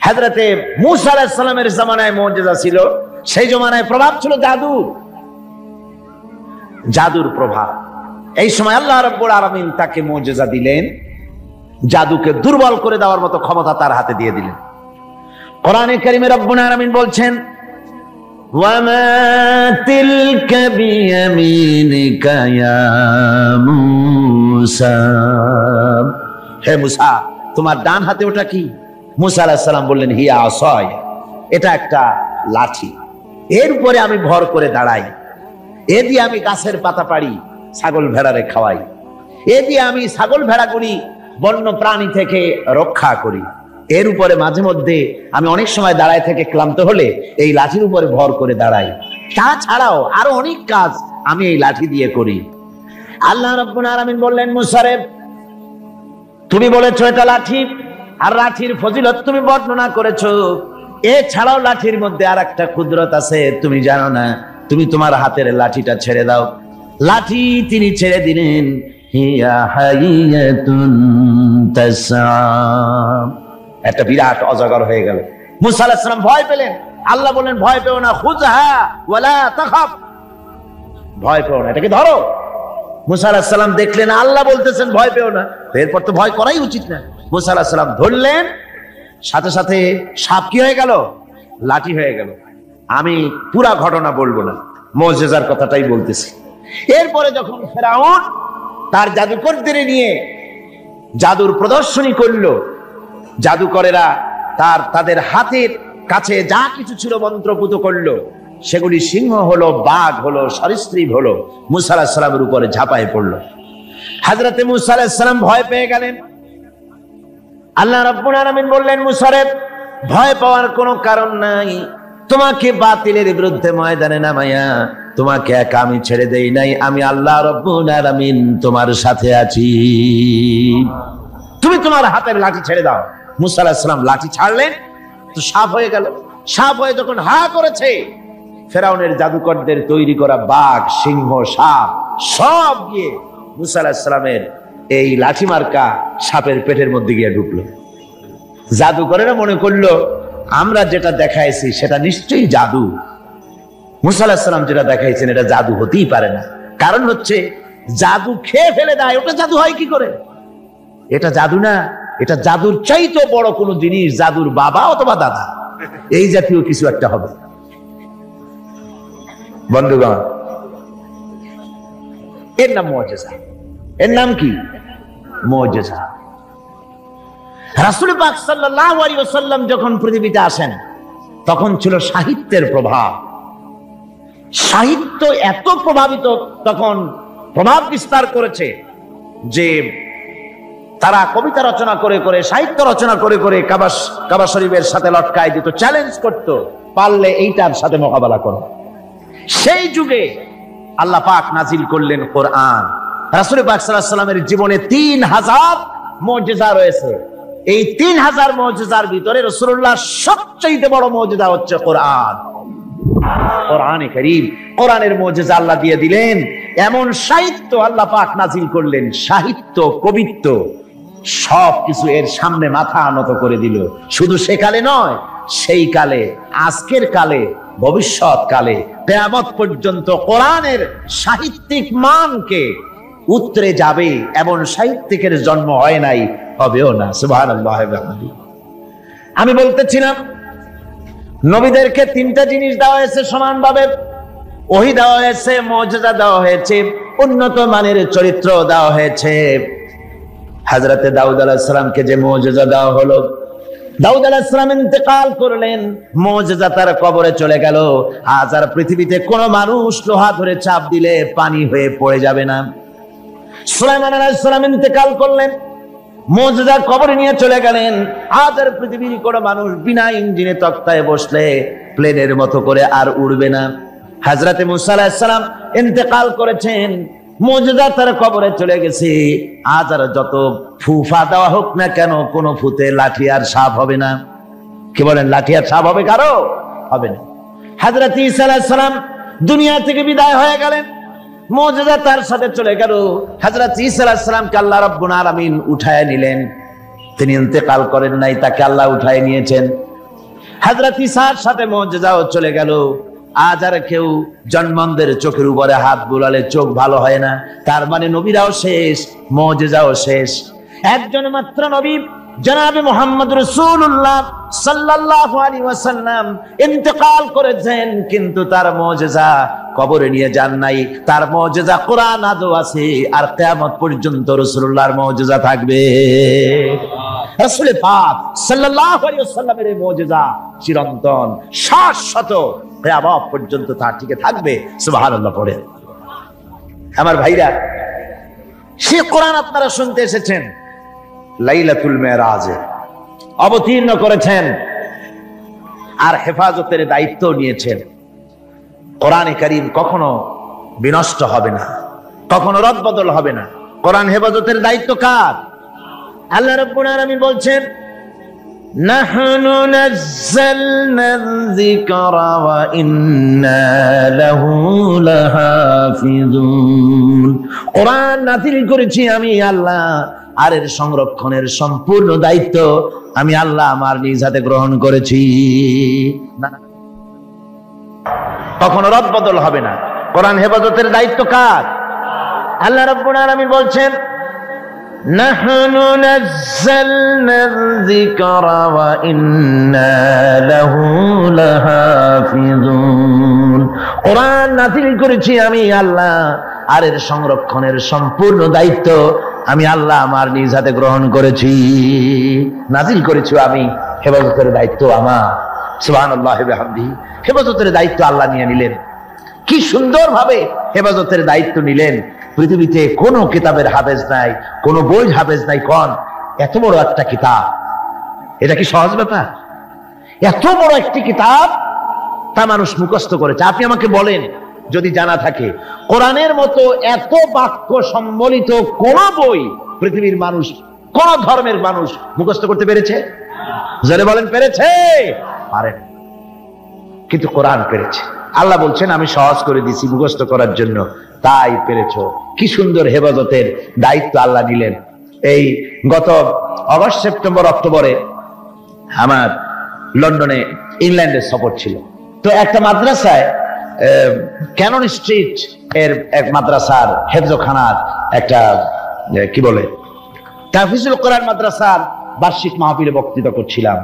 হযরতে মূসা আলাইহিস সালামের জামানায় মুজিজা ছিল, সেই জামানায় প্রভাব ছিল জাদুর প্রভাব। এই সময় আল্লাহ রাব্বুল আলামিন তাকে মুজিজা দিলেন, জাদুকে দুর্বল করে দেওয়ার মতো ক্ষমতা তার হাতে দিয়ে দিলেন। কোরআনে কারীমে রব্বুল আলামিন বলছেন, ওয়ামা তিলকা বিয়ামিনিকা ইয়া মূসা, হে মূসা তোমার ডান হাতে ওটা কি? মূসা আলাইহিস সালাম বললেন, হিয়া আসায়, এটা একটা লাঠি, এর উপরে আমি ভর করে দাঁড়াই, এ দিয়ে আমি গাছের পাতা পাড়ি, ছাগল ভেড়ারে খাওয়াই, এ দিয়ে আমি ছাগল ভেড়াগুলি বন্য প্রাণী থেকে রক্ষা করি, এর উপরে মাঝে মধ্যে আমি অনেক সময় দাঁড়ায় থেকে ক্লান্ত হলে এই লাঠির উপরে ভর করে দাঁড়াই, তাছাড়াও আরো অনেক কাজ আমি এই লাঠি দিয়ে করি। আল্লাহ রাব্বুল আলামিন বললেন, মূসা রে তুমি বলেছো এটা লাঠি, আর লাঠির ফজিলত তুমি বর্ণনা করেছো, এছাড়াও লাঠির মধ্যে আর একটা কুদরত আছে তুমি জানো না, তুমি তোমার হাতের লাঠিটা ছেড়ে দাও। লাঠি তিনি ছেড়ে দিলেন, হিয়া হাইয়াতুন তাসআ, একটা বিরাট অজগর হয়ে গেল। মূসা আলাইহিস সালাম ভয় পেলেন, আল্লাহ বললেন ভয় পেও না, খুযহা ওয়ালা তাখাফ, ভয় পেও না, এটাকে ধরো। মূসা আলাইহিস সালাম দেখলেন আল্লাহ বলতেছেন ভয় পেও না, এরপর তো ভয় করাই উচিত না। মূসা আলাইহিস সালাম ধরলেন, সাথে সাথে সাপ কি হয়ে গেল? লাঠি হয়ে গেল। আমি পুরা ঘটনা বলবো না, মুজিজার কথাটাই বলতেছি। এরপরে যখন ফেরাউন তার জাদুকরদের নিয়ে জাদুর প্রদর্শনী করলো, জাদুকরেরা তাদের হাতের কাছে যা কিছু ছিল মন্ত্রপুত করলো, সেগুলি সিংহ হলো, বাঘ হলো, সরীসৃপ হলো, মূসা আলাইহিস সালামের উপরে ঝাঁপায় পড়লো। হযরতে মূসা আলাইহিস সালাম ভয় পেয়ে গেলেন। আল্লাহ রাব্বুল আলামিন বললেন, মূসা রে ভয় পাওয়ার কোনো কারণ নাই, তোমাকে বাতিলের বিরুদ্ধে ময়দানে নামাইয়া তোমাকে একা আমি ছেড়ে দেই নাই, আমি আল্লাহ রাব্বুল আলামিন তোমার সাথে আছি, তুমি তোমার হাতের লাঠি ছেড়ে দাও। মূসা আলাইহিস সালাম লাঠি ছাড়লেন, তো সাপ হয়ে গেল। সাপ হয়ে যখন হা করেছে, ফেরাউনের জাদুকরদের তৈরি করা বাঘ, সিংহ, সাপ সব গিয়ে মূসা আলাইহিস সালামের এই লাঠি মার্কা সাপের পেটের মধ্যে গিয়ে ঢুকলো। জাদুকরেরা মনে করলো আমরা যেটা দেখাইছি সেটা নিশ্চয়ই জাদু। মূসা আলাইহিস সালাম যেটা দেখাইছেন এটা জাদু হতেই পারে না, কারণ হচ্ছে জাদু খেয়ে ফেলে দেয়, ওটা জাদু হয় কি করে? এটা জাদু না, এটা জাদুর চাইতে বড় কোন জিনিস, জাদুর বাবা অথবা দাদা, এই জাতীয় কিছু একটা হবে। বন্ধুগণ, এর নাম মুজিজা। এর নাম কি? মুজিজা। রাসূল পাক সাল্লাল্লাহু আলাইহি ওয়াসাল্লাম যখন পৃথিবীতে আসেন তখন ছিল সাহিত্যের প্রভাব। সাহিত্য এত প্রভাবিত, তখন প্রভাব বিস্তার করেছে যে তারা কবিতা রচনা করে করে, সাহিত্য রচনা করে করে কাবা শরীফের সাথে লটকায় দিত, চ্যালেঞ্জ করত, পারলে এইটার সাথে মোকাবেলা করো। সেই যুগে আল্লাহ পাক নাজিল করলেন কোরআন। রাসূল পাক সাল্লাল্লাহু আলাইহি ওয়াসাল্লামের জীবনে 3000 মুজিজা রয়েছে। এই 3000 মুজিজার ভিতরে রাসূলুল্লাহ সবচেয়ে বড় মুজিজা হচ্ছে কোরআন। কোরআনে কারীম, কোরআনের মুজিজা আল্লাহ দিয়ে দিলেন। এমন সাহিত্য আল্লাহ পাক নাজিল করলেন, সাহিত্য, কবিত্ব সবকিছু এর সামনে মাথা নত করে দিল। শুধু সেকালে নয়, সেই কালে, আজকের কালে, ভবিষ্যৎ কালে, কিয়ামত পর্যন্ত কোরআনের সাহিত্যিক মানকে উতরে যাবে এমন সাহিত্যিকের জন্ম হয় নাই, হবেও না। সুবহানাল্লাহ। আমি বলতেছিলাম নবীদেরকে 3টা জিনিস দেওয়া হয়েছে সমানভাবে। ওহী দেওয়া হয়েছে, মুজিজা দেওয়া হয়েছে, উন্নত মানের চরিত্র দেওয়া হয়েছে। হযরতে দাউদ আলাইহিস সালামকে যে মুজিজা দেওয়া হলো, দাউদ আলাইহিস সালাম ইন্তেকাল করলেন, মুজিজা তার কবরে চলে গেল। আজ আর পৃথিবীতে কোন মানুষ লোহা ধরে চাপ দিলে পানি হয়ে পড়ে যাবে না। সুলাইমান আলাইহিস সালাম ইন্তেকাল করলেন, মুজিজা কবরে নিয়ে চলে গেলেন। আজ আর পৃথিবীর কোন মানুষ বিনা ইঞ্জিনে তক্তায় বসলে প্লেনের মতো করে আর উড়বে না। হযরতে মূসা আলাইহিস সালাম ইন্তেকাল করেছেন, মুজিজা তার কবরে চলে গেছে। আজ আর যত ফুফা দেওয়া হোক না কেন, কোন ফুতে লাঠি আর সাপ হবে না। কি বলেন, লাঠি আর সাপ হবে কারো? হবে না। হযরত ঈসা আলাইহিস সালাম দুনিয়া থেকে বিদায় হয়ে গেলেন, মুজিজা তার সাথে চলে গেল। হযরত ঈসা আলাইহিস সালামকে আল্লাহ রাব্বুল আলামিন উঠায় নিলেন। তিনি ইন্তেকাল করেন নাই, তাকে আল্লাহ উঠায় নিয়েছেন। হযরত ঈসার সাথে মুজিজাও চলে গেল। আজ আর কেউ জন্মদের চোখের উপরে হাত বুলালে চোখ ভালো হয় না, তার মানে নবীরাও শেষ, মুজিজাও শেষ। একজন মাত্র নবী জনাবে মুহাম্মদ রাসূলুল্লাহ সাল্লাল্লাহু আলাইহি ওয়াসাল্লাম ইন্তেকাল করেছেন, কিন্তু তার মুজিজা কবরে নিয়ে যান নাই। তার মুজিজা কোরআন আজও আছে, আর কিয়ামত পর্যন্ত রাসূলুল্লাহর মুজিজা থাকবে। রাসূল পাক সাল্লাল্লাহু আলাইহি ওয়াসাল্লামের এই মুজিজা চিরন্তন, শাশ্বত, কিয়ামত পর্যন্ত তা টিকে থাকবে। সুবহানাল্লাহ পড়ে। আমার ভাইরা, সে কোরআন আপনারা শুনতে এসেছেন, লাইলাতুল মেরাজে অবতীর্ণ করেছেন আর হেফাজতের দায়িত্ব নিয়েছেন। কোরআনে কারীম কখনো বিনষ্ট হবে না, কখনো রদবদল হবে না। কোরআন হেফাজতের দায়িত্ব কার? আল্লাহ রাব্বুল আলামিন বলছেন, নাহনু নাযালনায যিকরা ওয়া ইন্না লাহু লাহাফিজুন। কোরআন নাযিল করেছি আমি আল্লাহ, আর এর সংরক্ষণের সম্পূর্ণ দায়িত্ব আমি আল্লাহ আমার নিজ হাতে গ্রহণ করেছি। কখনো রদবদল হবে না। কোরআন হেফাজতের দায়িত্ব কার? আল্লাহ রাব্বুল আলামিন বলছেন, নাহনু নাযালনায যিকরা ওয়া ইন্না লাহু লাহাফিজুন। কোরআন নাযিল করেছি আমি আল্লাহ, আর এর সংরক্ষণের সম্পূর্ণ দায়িত্ব আমি আল্লাহ আমার নিজ হাতে গ্রহণ করেছি। নাযিল করেছি আমি, হেফাজতের দায়িত্ব আমার। সুবহানাল্লাহি ওয়া বিহামদিহি। হেফাজতের দায়িত্ব আল্লাহ নিয়ে নিলেন। কি সুন্দরভাবে হেফাজতের দায়িত্ব নিলেন। পৃথিবীতে কোনো কিতাবের হাফেজ নাই, কোনো বই হাফেজ নাই। কোন এত বড় একটা কিতাব, এটা কি সহজ ব্যাপার? এত বড় একটি কিতাব তা মানুষ মুখস্থ করেছে। আপনি আমাকে বলেন, যদি জানা থাকে, কোরআনের মতো এত বাক্য সম্বলিত কোন বই পৃথিবীর মানুষ, কোন ধর্মের মানুষ মুখস্থ করতে পেরেছে? জোরে বলেন, পেরেছে? পারেন, কিন্তু কোরআন পেরেছে। আল্লাহ বলছেন, আমি সহজ করে দিছি মুখস্থ করার জন্য, তাই পেরেছ। কি সুন্দর হেফাজতের দায়িত্ব আল্লাহ নিলেন। এই গত অগস্ট, সেপ্টেম্বর, অক্টোবরে আমার লন্ডনে ইংল্যান্ডের সফর ছিল। তো একটা মাদ্রাসায়, ক্যানন স্ট্রিট এর এক মাদ্রাসার হেফজখানার একটা কি বলে তাহফিজুল কোরআন মাদ্রাসার বার্ষিক মাহফিলে বক্তৃতা করছিলাম।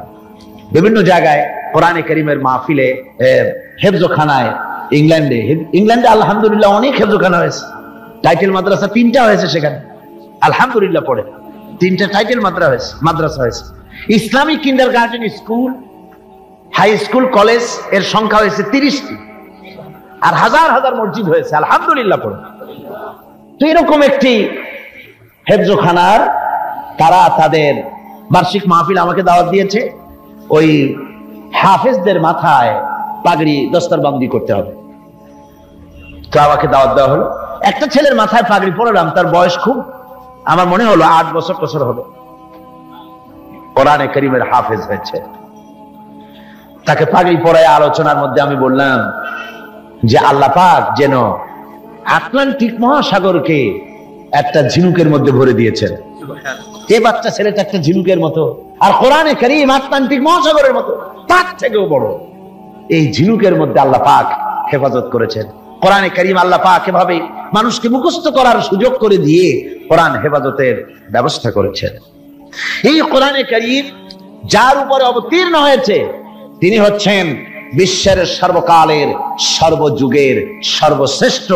বিভিন্ন জায়গায় কোরআনে কারীমের মাহফিলে, হেফজখানায় ইংল্যান্ডে আলহামদুলিল্লাহ অনেক হেফজখানা হয়েছে। টাইটেল মাদ্রাসা 3টা হয়েছে সেখানে, আলহামদুলিল্লাহ পড়ে 3টা টাইটেল মাদ্রাসা হয়েছে। Islamic kindergarten school, high school, college এর সংখ্যা হয়েছে 30টি, আর হাজার হাজার মসজিদ হয়েছে, আলহামদুলিল্লাহ পড়ে। তো এরকম একটি হেফজখানার তারা তাদের বার্ষিক মাহফিল আমাকে দাওয়াত দিয়েছে। ওই হাফেজদের মাথায় পাগড়ি দস্তরবন্দি করতে হবে, তো আমাকে দাওয়াত দেওয়া হলো। একটা ছেলের মাথায় পাগড়ি পরালাম, তার বয়স খুব, আমার মনে হলো 8 বছর হবে, কোরআনে কারীমের হাফেজ হয়েছে। তাকে পাগড়ি পরায় আলোচনার মধ্যে আমি বললাম যে আল্লাহ পাক যেন আটলান্টিক মহাসাগরকে একটা ঝিনুকের মধ্যে ভরে দিয়েছেন। এই বাচ্চা ছেলেটা একটা ঝিনুকের মতো, আর কোরআনে কারীম আটলান্টিক মহাসাগরের মতো, তার থেকেও বড়। এই ঝিনুকের মধ্যে আল্লাহ পাক হেফাজত করেছেন। কোরআনে কারীম আল্লাহ পাক এভাবে মানুষকে মুখস্থ করার সুযোগ করে দিয়ে কোরআন হেফাজতের ব্যবস্থা করেছেন। এই কোরআনে কারীম যার উপরে অবতীর্ণ হয়েছে, তিনি হচ্ছেন বিশ্বের সর্বকালের, সর্বযুগের সর্বশ্রেষ্ঠ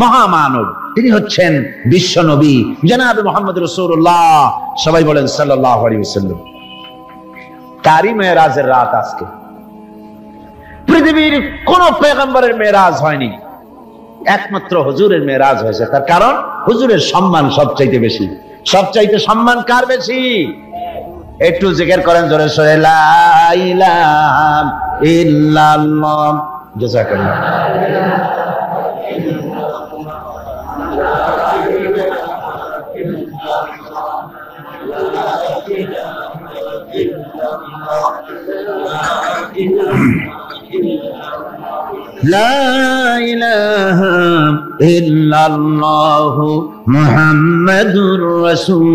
মহামানব। তিনি হচ্ছেন বিশ্ব নবী জনাবে মুহাম্মদ রাসূলুল্লাহ। সবাই বলেন সাল্লাল্লাহু আলাইহি ওয়াসাল্লাম। তারই মেরাজের রাত আজকে। পৃথিবীর কোন পয়গম্বরের মেরাজ হয়নি, একমাত্র হুজুরের মেরাজ হয়েছে। তার কারণ হুজুরের সম্মান সবচাইতে বেশি। সবচাইতে সম্মান কার বেশি? একটু জিকির করেন জোরে সোরে, লা ইলাহা ইল্লাল্লাহ। জাযাকাল্লাহ। লা ইলাহা ইল্লাল্লাহ মুহাম্মাদুর রাসূলুল্লাহ।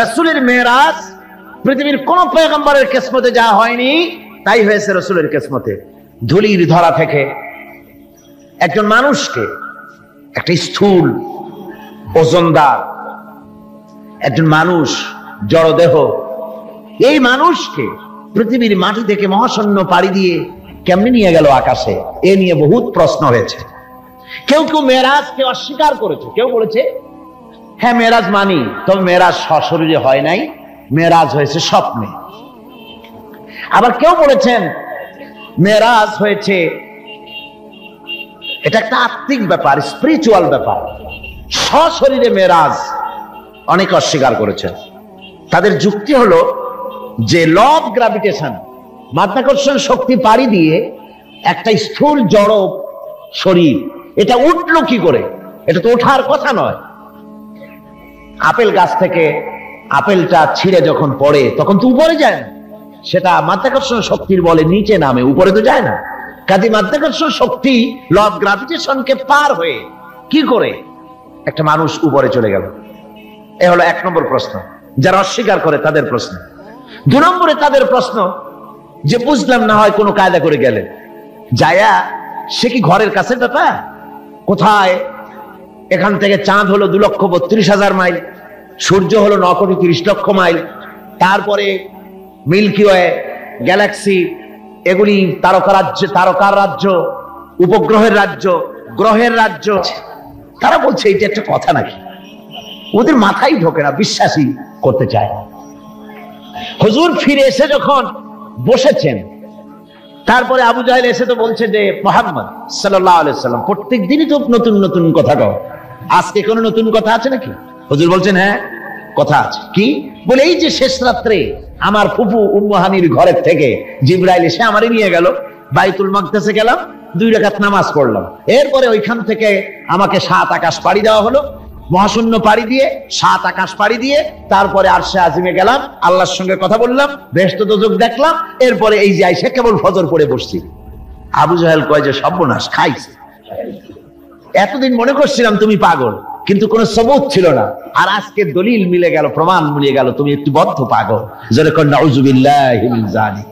রাসূলের মেরাজ পৃথিবীর কোন পয়গম্বরের কিসমতে যা হয়নি তাই হয়েছে রাসূলের কিসমতে। ধুলির ধরা থেকে একজন মানুষকে, একটা স্থূল ওজনদার একজন মানুষ, জড়দেহ, এই মানুষকে পৃথিবীর মাটি থেকে মহাশূন্য পাড়ি দিয়ে কেমনে নিয়ে গেল আকাশে, এ নিয়ে বহুত প্রশ্ন হয়েছে। কেউ কেউ মেরাজকে অস্বীকার করেছে, কেউ বলেছে হ্যাঁ মেরাজ মানি, তবে মেরাজ সশরীরে হয় নাই, মেরাজ হয়েছে স্বপ্নে। আবার কেউ বলেছেন মেরাজ হয়েছে, এটা একটা আত্মিক ব্যাপার, স্পিরিচুয়াল ব্যাপার, সশরীরে মেরাজ। অনেক অস্বীকার করেছেন। তাদের যুক্তি হলো যে ল অফ গ্রাভিটেশন, মাধ্যাকর্ষণ শক্তি পাড়ি দিয়ে একটা স্থূল জড় শরীর, এটা উঠলো কি করে? এটা তো ওঠার কথা নয়। আপেল গাছ থেকে আপেলটা ছিঁড়ে যখন পড়ে তখন তো উপরে যায় না, সেটা মাধ্যাকর্ষণ শক্তির বলে নিচে নামে, উপরে তো যায় না। কাজে মাধ্যাকর্ষণ শক্তি ল অফ গ্রাভিটেশনকে পার হয়ে কি করে একটা মানুষ উপরে চলে গেল? এ হলো 1 নম্বর প্রশ্ন, যারা অস্বীকার করে তাদের প্রশ্ন। 2 নম্বরে তাদের প্রশ্ন যে বুঝলাম না হয় কোনো কায়দা করে গেলেন, যায়া সে কি ঘরের কাছে ব্যাপার? কোথায়? এখান থেকে চাঁদ হলো 2,32,000 মাইল, সূর্য হলো 9,30,00,000 মাইল, তারপরে মিল্কি ওয়ে, গ্যালাক্সি, এগুলি তারকার রাজ্য, উপগ্রহের রাজ্য, গ্রহের রাজ্য। তারা বলছে এটা একটা কথা নাকি? ওদের মাথায় ঢোকে না, বিশ্বাসই করতে চায় না। হুজুর ফিরে এসে যখন বসেছেন, তারপরে আবু জাহেল এসে তো বলছে যে মুহাম্মদ সাল্লাল্লাহু আলাইহি সাল্লাম প্রত্যেক দিনই তো নতুন নতুন কথা কও, আজকে কোনো নতুন কথা আছে নাকি? হুজুর বলছেন হ্যাঁ কথা আছে। কি বলে? এই যে শেষ রাত্রে আমার ফুফু উম্মু হানির ঘরের থেকে জিবরাইল এসে আমারে নিয়ে গেল, বাইতুল মাকদাসে গেলাম, 2 রাকাত নামাজ পড়লাম, এরপরে ওইখান থেকে আমাকে 7 আকাশ পাড়ি দেওয়া হলো, মহাশূন্য পাড়ি দিয়ে 7 আকাশ পাড়ি দিয়ে তারপরে আরশে আজিমে গেলাম, আল্লাহর সঙ্গে কথা বললাম, বেহেশত দোজখ দেখলাম, এরপরে এই যে আইসা কেবল ফজর পড়ে বসছি। আবু জাহেল কয় যে সর্বনাশ, খাইছে। এতদিন মনে করছিলাম তুমি পাগল, কিন্তু কোনো সবুত ছিল না, আর আজকে দলিল মিলে গেল, প্রমাণ মিলে গেল তুমি একটু বদ্ধ পাগল। যেরকম নাউযুবিল্লাহি মিন যালিক।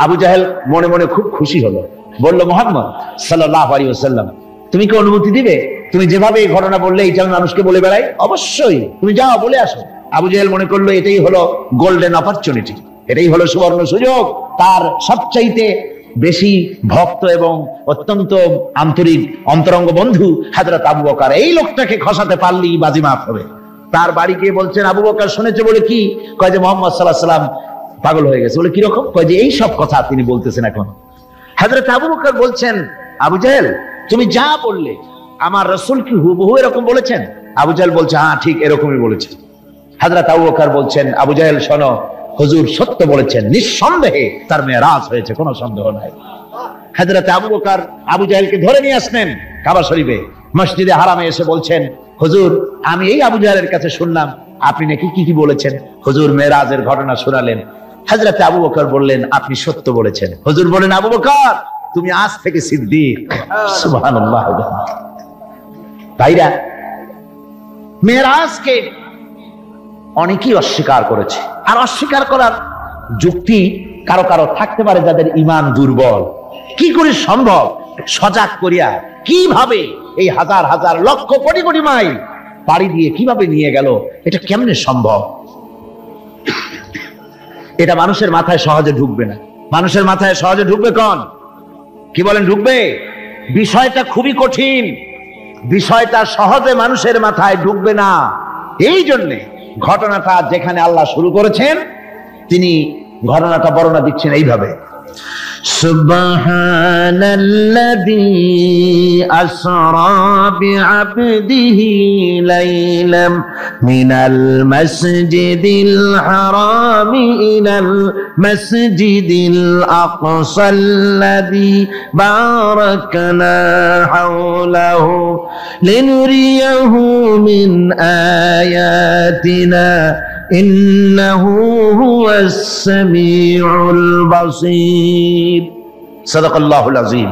আবু জাহেল মনে মনে খুব খুশি হলো, বলল মুহাম্মদ সাল্লাল্লাহু আলাইহি ওয়াসাল্লাম তুমি কি অনুমতি দিবে? তুমি যেভাবে এই ঘটনা বললে এটা আমি মানুষকে বলে বেড়াই, অবশ্যই তুমি যাও বলে আসো। আবু জাহেল মনে করলো এটাই হলো গোল্ডেন অপরচুনিটি, এটাই হলো সুবর্ণ সুযোগ। তার সবচাইতে বেশি ভক্ত এবং অত্যন্ত আন্তরিক অন্তরঙ্গ বন্ধু হযরত আবু বকর, এই লোকটাকে খসাতে পারলেই বাজি মাফ হবে। তার বাড়ি গিয়ে বলছেন আবু বকর শুনেছে বলে কি? কয় যে মুহাম্মদ সাল্লাল্লাহু আলাইহি ওয়াসাল্লাম পাগল হয়ে গেছে। বলে কিরকম? কয় যে এই সব কথা তিনি বলতেছেন এখন। হযরত আবু বকর বলছেন আবু জাহেল তুমি যা বললে আমার রাসূল কি হুবহু এরকম বলেছেন? আবু জাহেল বলছে হ্যাঁ ঠিক এরকমই বলেছেন। হযরত আবু বকর বলছেন আবু জাহেল শোনো, হুজুর সত্য বলেছেন, নিঃসন্দেহে তার মেরাজ হয়েছে, কোনো সন্দেহ নাই। হযরত আবু বকর আবু জাহেলকে ধরে নিয়ে আসলেন কাবা শরীফে, মসজিদে হারামে এসে বলছেন হুজুর আমি এই আবু জাহেলের কাছে শুনলাম আপনি নাকি কি কি বলেছেন। হুজুর মেরাজের ঘটনা শোনালেন। হযরত আবু বকর বললেন আপনি সত্য বলেছেন। হুজুর বলেন আবু বকর তুমি আজ থেকে সিদ্দিক। সুবহানাল্লাহ। ভাইরা, মেরাজকে অনেকেই অস্বীকার করেছে, আর অস্বীকার করার যুক্তি কারো কারো থাকতে পারে যাদের ঈমান দুর্বল। কি করে সম্ভব? সজাগ করিয়া কিভাবে এই হাজার হাজার লক্ষ কোটি কোটি মাইল পাড়ি দিয়ে কিভাবে নিয়ে গেল, এটা কেমনে সম্ভব? এটা মানুষের মাথায় সহজে ঢুকবে না। মানুষের মাথায় সহজে ঢুকবে কোন? কি বলেন ঢুকবে? বিষয়টা খুবই কঠিন, বিষয়টা সহজে মানুষের মাথায় ঢুকবে না। এই জন্যে ঘটনাটা যেখানে আল্লাহ শুরু করেছেন তিনি ঘটনাটা বর্ণনা দিচ্ছেন এইভাবে, সুবহানাল্লাযী আসরা বিআবদিহি লাইলাম মিনাল মাসজিদিল হারামি ইলাল মাসজিদিল আকসাল্লাযী বারাকনা হাওলাহু লিনুরিয়াহু মিন আয়াতিনা ইন্নাহু হুয়াস সামিউল বাসীর। সাদাকাল্লাহুল আযীম।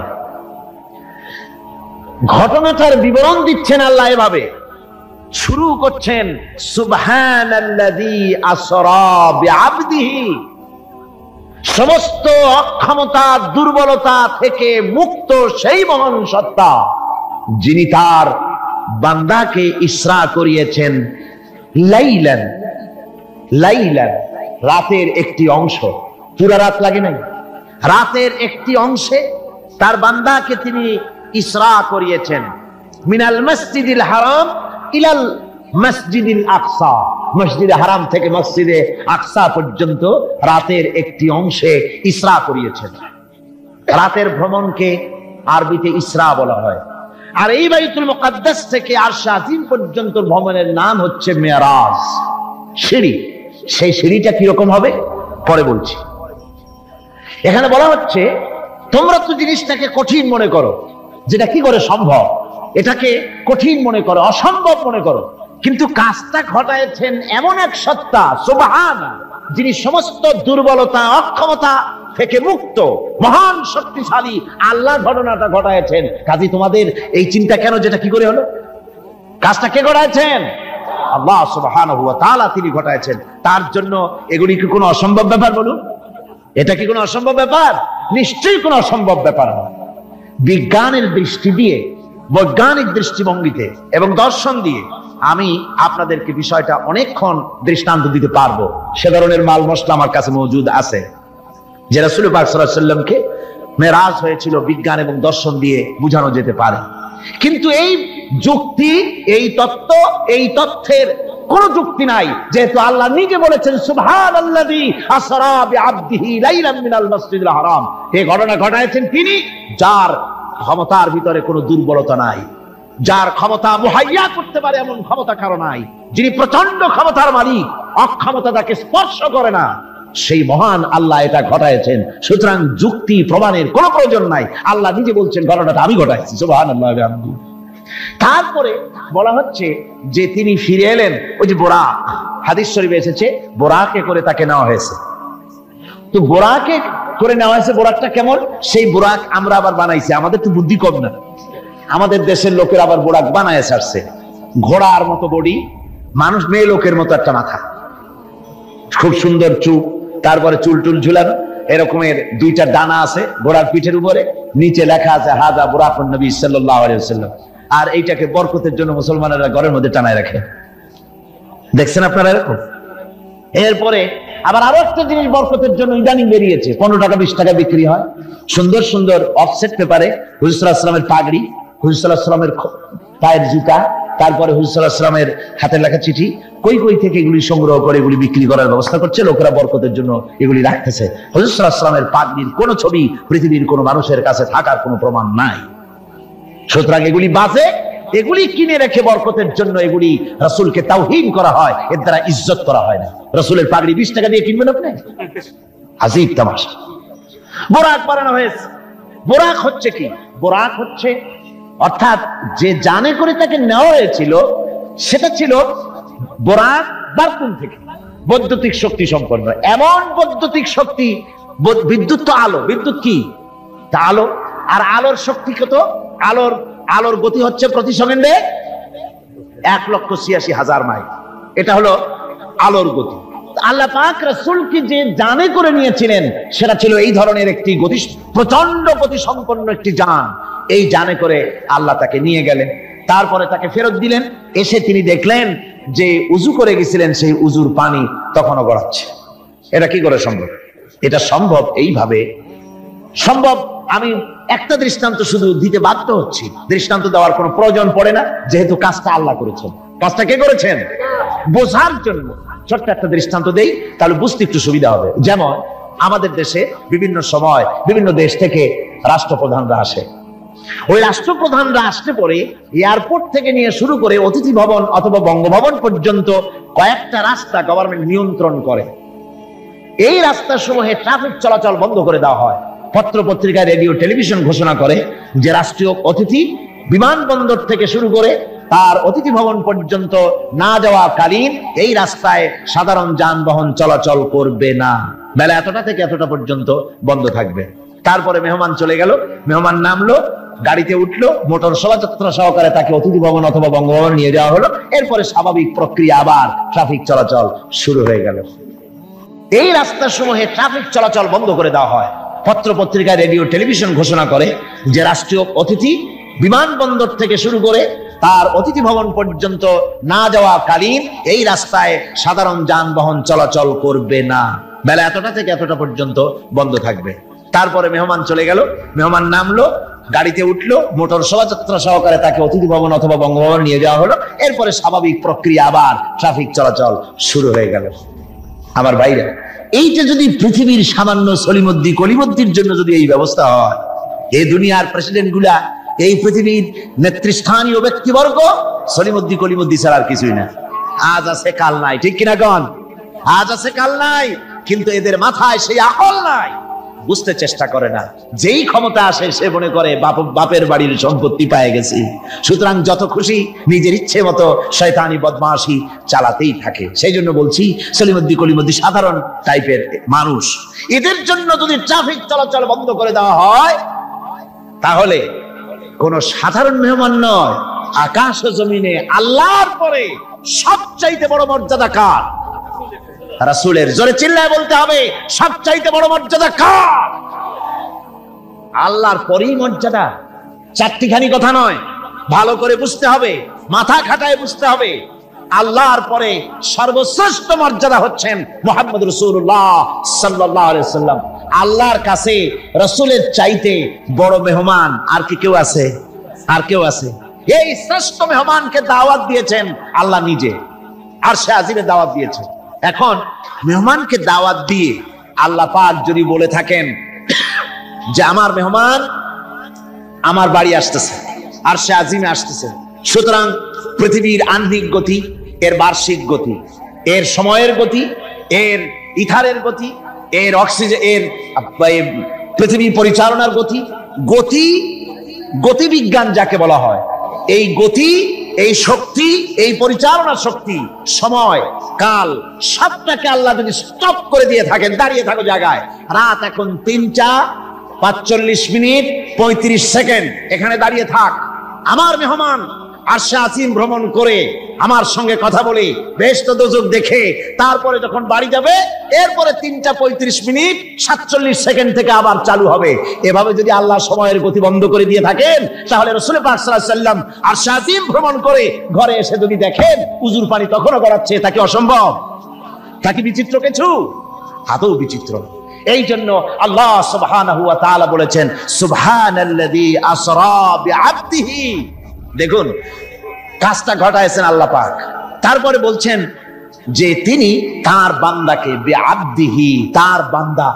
ঘটনাটার বিবরণ দিচ্ছেন আল্লাহ এভাবে, শুরু করছেন সুবহানাল্লাযী আসরা বিআবদিহি, সমস্ত অক্ষমতা দুর্বলতা থেকে মুক্ত সেই মহান সত্তা যিনি তার বান্দাকে ইসরা করিয়েছেন লাইলান, লাইলান রাতের একটি অংশ, পুরা রাত লাগে নাই, রাতের একটি অংশে তার বান্দাকে তিনি ইসরা করিয়েছেন। মিনাল মসজিদিল হারাম ইলাল মসজিদিল আকসা, মসজিদে হারাম থেকে মসজিদে আকসা পর্যন্ত রাতের একটি অংশে ইসরা করিয়েছেন। রাতের ভ্রমণকে আরবিতে ইসরা বলা হয়। আর এই বাইতুল মুকাদ্দাস থেকে আরশ আজিম পর্যন্ত ভ্রমণের নাম হচ্ছে মেরাজ, সিঁড়ি। সেই সিঁড়িটা কিরকম হবে পরে বলছি। এখানে বলা হচ্ছে তোমরা তো জিনিসটাকে কঠিন মনে করো, যেটা কি করে সম্ভব, এটাকে কঠিন মনে করো, অসম্ভব মনে করো, কিন্তু কাজটা ঘটায়ছেন এমন এক সত্তা সুবহানাল্লাহ, যিনি সমস্ত দুর্বলতা অক্ষমতা থেকে মুক্ত, মহান শক্তিশালী আল্লাহ ঘটনাটা ঘটায়ছেন। কাজী তোমাদের এই চিন্তা কেন, যেটা কি করে হলো, কাজটা কে ঘটায়ছেন? আল্লাহ সুবহানাহু ওয়া তাআলা তিনি ঘটায়ছেন। তার জন্য এগুলি কি কোনো অসম্ভব ব্যাপার? বলুন, এটা কি কোনো অসম্ভব ব্যাপার? নিশ্চয়ই কোনো অসম্ভব ব্যাপার না। বিজ্ঞানের দৃষ্টি দিয়ে, বৈজ্ঞানিক দৃষ্টিভঙ্গিতে এবং দর্শন দিয়ে আমি আপনাদেরকে বিষয়টা অনেকক্ষণ দৃষ্টান্ত দিতে পারবো। সে ধরনের মাল মশলা আমার কাছে মজুদ আছে, যে রাসূল পাক সাল্লাল্লাহু আলাইহি ওয়াসাল্লামকে মেরাজ হয়েছিল বিজ্ঞান এবং দর্শন দিয়ে বোঝানো যেতে পারে। কিন্তু এই যুক্তি, এই তত্ত্ব, এই তথ্যের কোন যুক্তি নাই, যেহেতু আল্লাহ নিজে বলেছেন সুবহানাল্লাযী আসরা বিআবদিহি লাইলাম মিনাল মসজিদিল হারাম। এই ঘটনা ঘটায়ছেন তিনি, যার ক্ষমতার ভিতরে কোনো দুর্বলতা নাই, যার ক্ষমতা মুহাইয়া করতে পারে এমন ক্ষমতা কারো নাই, যিনি প্রচন্ড ক্ষমতার মালিক, অক্ষমতা তাকে স্পর্শ করে না, সেই মহান আল্লাহ এটা ঘটায়ছেন। সুতরাং যুক্তি প্রমাণের কোনো প্রয়োজন নাই, আল্লাহ নিজে বলছেন ঘটনাটা আমি ঘটাইছি। সুবহানাল্লাহ। তারপরে বলা হচ্ছে যে তিনি ফিরে এলেন, ওই যে বোরাক, হাদিস শরীফে এসেছে বোরাকে করে তাকে নেওয়া হয়েছে। তো বোরাকে করে নেওয়া হয়েছে, বোরাকটা কেমন, সেই বোরাক আমরা আবার বানাইছি, আমাদের তো বুদ্ধি কম না, আমাদের দেশের লোকের আবার বোরাক বানায় ছাড়ছে। ঘোড়ার মতো বডি, মানুষ মেয়ে লোকের মতো একটা মাথা, খুব সুন্দর চুপ, তারপরে চুল টুল ঝুলানো, এরকমের দুইটা ডানা আছে ঘোড়ার পিঠের উপরে, নিচে লেখা আছে হাযা বুরাকুন নবী সাল্লাল্লাহু আলাইহি ওয়াসাল্লাম। আর এইটাকে বরকতের জন্য মুসলমানেরা ঘরের মধ্যে টানায় রাখে, দেখছেন আপনারা এরকম। এরপরে আবার আরো একটা জিনিস বরকতের জন্য ইদানিং বেরিয়েছে, 15 টাকা 20 টাকা বিক্রি হয়, সুন্দর সুন্দর অফসেট পেপারে হুজুর সাল্লাল্লাহু আলাইহি ওয়াসাল্লামের পাগড়ি, হুজুর সাল্লাল্লাহু আলাইহি ওয়াসাল্লামের পায়ের জুতা, তারপরে হুজুর সাল্লাল্লাহু আলাইহি ওয়াসাল্লামের হাতে লেখা চিঠি, কই কই থেকে এগুলি সংগ্রহ করে এগুলি বিক্রি করার ব্যবস্থা করছে লোকেরা, বরকতের জন্য এগুলি রাখতেছে। হুজুর সাল্লাল্লাহু আলাইহি ওয়াসাল্লামের পাগড়ির কোন ছবি পৃথিবীর কোন মানুষের কাছে থাকার কোনো প্রমাণ নাই। সুতরাং এগুলি বাজে, এগুলি কিনে রেখে বরকতের জন্য এগুলি রাসূলকে তাওহীন করা হয়, এর দ্বারা ইজ্জত করা হয় না। রাসূলের পাগড়ি 20 টাকা দিয়ে কিনবেন আপনি? আজীব তামাশা। বোরাক বানানো হয়েছে। বোরাক হচ্ছে কি? বোরাক হচ্ছে অর্থাৎ যে জানে করে তাকে নেওয়া হয়েছিল, সেটা ছিল বোরাক বারকুন থেকে, বৈদ্যুতিক শক্তি সম্পন্ন, এমন বৈদ্যুতিক শক্তি, বিদ্যুৎ তো আলো, বিদ্যুৎ কি তা আলো, আর আলোর শক্তি কত, আলোর গতি হচ্ছে প্রতি সেকেন্ডে 1,86,000 মাইল, এটা হলো আলোর গতি। আল্লাহ পাক রাসূলকে যে জানে করে নিয়েছিলেন, সেটা ছিল এই ধরনের একটি গতি, প্রচন্ড গতি সম্পন্ন একটি যান। এই জানে করে আল্লাহ তাকে নিয়ে গেলেন, তারপরে তাকে ফেরত দিলেন। এসে তিনি দেখলেন যে উযু করে গেছিলেন, সেই উযুর পানি তখনও গড়াচ্ছে। এটা কি করে সম্ভব? এটা সম্ভব এইভাবে সম্ভব। আমি একটা দৃষ্টান্ত শুধু দিতে বাধ্য হচ্ছি, দৃষ্টান্ত দেওয়ার কোনো প্রয়োজন পড়ে না, যেহেতু কাজটা আল্লাহ করেছেন। কাজটা কে করেছেন? বোঝার জন্য ছোট্ট একটা দৃষ্টান্ত দেই, তাহলে বুঝতে একটু সুবিধা হবে। যেমন আমাদের দেশে বিভিন্ন সময় বিভিন্ন দেশ থেকে রাষ্ট্রপ্রধানরা আসে। ওই রাষ্ট্রপ্রধানরা আসতে পরে এয়ারপোর্ট থেকে নিয়ে শুরু করে অতিথি ভবন অথবা বঙ্গভবন পর্যন্ত কয়েকটা রাস্তা গভর্নমেন্ট নিয়ন্ত্রণ করে। এই রাস্তাসমূহে ট্রাফিক চলাচল বন্ধ করে দেওয়া হয়। পত্র পত্রিকা, রেডিও, টেলিভিশন ঘোষণা করে যে রাষ্ট্রীয় অতিথি বিমানবন্দর থেকে শুরু করে তার অতিথি ভবন পর্যন্ত না যাওয়াকালীন এই রাস্তায় সাধারণ যানবাহন চলাচল করবে না, বেলা এতটা থেকে এতটা পর্যন্ত বন্ধ থাকবে। তারপরে মেহমান চলে গেল, মেহমান নামলো, গাড়িতে উঠলো, মোটর শোভাযাত্রা সহকারে তাকে অতিথি ভবন অথবা বঙ্গভবন নিয়ে যাওয়া হলো। এরপরে স্বাভাবিক প্রক্রিয়া, আবার ট্রাফিক চলাচল শুরু হয়ে গেল। এই রাস্তার সমূহে ট্রাফিক চলাচল বন্ধ করে দেওয়া হয়। পত্র পত্রিকা, রেডিও, টেলিভিশন ঘোষণা করে যে রাষ্ট্রীয় অতিথি বিমানবন্দর থেকে শুরু করে তার অতিথি ভবন পর্যন্ত না যাওয়া কালীন এই রাস্তায় সাধারণ যানবাহন চলাচল করবে না, বেলা এতটা থেকে এতটা পর্যন্ত বন্ধ থাকবে। তারপরে মেহমান চলে গেল, মেহমান নামলো, গাড়িতে উঠলো, মোটর শোভাযাত্রা সহকারে তাকে অতিথি ভবন অথবা বঙ্গভবন নিয়ে যাওয়া হলো। এরপরে স্বাভাবিক প্রক্রিয়া, আবার ট্রাফিক চলাচল শুরু হয়ে গেল। আমার ভাইরা, এইটা যদি পৃথিবীর সামান্য সলিমুদ্দি কলিমুদ্দির জন্য যদি এই ব্যবস্থা হয়, এই দুনিয়ার প্রেসিডেন্ট গুলা, এই পৃথিবীর নেতৃস্থানীয় ব্যক্তিবর্গ সলিমুদ্দি কলিমুদ্দি ছাড়া আর কিছুই না। আজ আছে কাল নাই, ঠিক কিনা গণ? আজ আছে কাল নাই, কিন্তু এদের মাথায় সেই আকল নাই, বুঝতে চেষ্টা করে না। যেই ক্ষমতা আসে সে মনে করে বাপের বাড়ির সম্পত্তি পেয়ে গেছি, সুতরাং যত খুশি নিজের ইচ্ছে মতো শয়তানি বদমাশি চালাতেই থাকে। সেই জন্য বলছি, সলিমুদ্দি কলিমুদ্দি সাধারণ টাইপের মানুষ, এদের জন্য যদি ট্রাফিক চলাচল বন্ধ করে দেওয়া হয়, তাহলে কোন সাধারণ মেহমান নয়, আকাশ ও জমিনে আল্লাহর পরে সবচাইতে বড় মর্যাদা কার? রাসূলের। জোরে চিল্লায় বলতে হবে, সবচাইতে বড় মর্যাদা কার? আল্লাহর পরেই মর্যাদা। চারটিখানি কথা নয়, ভালো করে বুঝতে হবে, মাথা খাটায় বুঝতে হবে। আল্লাহর পরে সর্বশ্রেষ্ঠ মর্যাদা হচ্ছেন মুহাম্মদ রাসূলুল্লাহ সাল্লাল্লাহু আলাইহি ওয়াসাল্লাম। আল্লাহর কাছে রাসূলের চাইতে বড় মেহমান আর কি কেউ আছে? আর কেউ আছে? এই শ্রেষ্ঠ মেহমানকে দাওয়াত দিয়েছেন আল্লাহ নিজে, আরশে আজিমে দাওয়াত দিয়েছেন। এখন মেহমানকে দাওয়াত দিয়ে আল্লাহ পাক যদি বলে থাকেন যে আমার মেহমান আমার বাড়ি আসতেছে, আরশে আজিমে আসতেছে, সুতরাং পৃথিবীর আহ্নিক গতি, এর বার্ষিক গতি, এর সময়ের গতি, এর ইথারের গতি, এর অক্সিজেন, এর পৃথিবী পরিচালনার গতি, গতিবিজ্ঞান যাকে বলা হয়, এই গতি, এই শক্তি, এই পরিচালনার শক্তি, সময়, কাল, সবটাকে আল্লাহ যদি স্টপ করে দিয়ে থাকেন, দাঁড়িয়ে থাকো জায়গায়, রাত এখন 3টা 45 মিনিট 35 সেকেন্ড, এখানে দাঁড়িয়ে থাক, আমার মেহমান আরশে আজিম ভ্রমণ করে আমার সঙ্গে কথা বলে বেহেশত দোজখ দেখে তারপরে যখন বাড়ি যাবে, এরপরে 3টা 35 মিনিট 47 সেকেন্ড থেকে আবার চালু হবে। এভাবে যদি আল্লাহ সময়ের গতি বন্ধ করে দিয়ে থাকেন, তাহলে রাসূল পাক সাল্লাল্লাহু আলাইহি ওয়াসাল্লাম আরশে আজিম ভ্রমণ করে ঘরে এসে যদি দেখেন উজুর পানি তখনও গড়াচ্ছে, তা কি অসম্ভব? তা কি বিচিত্র কিছু? আদৌ বিচিত্র। এই জন্য আল্লাহ সুবহানাহু ওয়া তাআলা বলেছেন, সুবহানাল্লাযী আসরা বিআবদিহি। দেখুন, কাজটা ঘটায়ছেন আল্লাহ পাক, তারপরে বলছেন যে তিনি তার বান্দাকে, বিআবদিহি, তার বান্দা।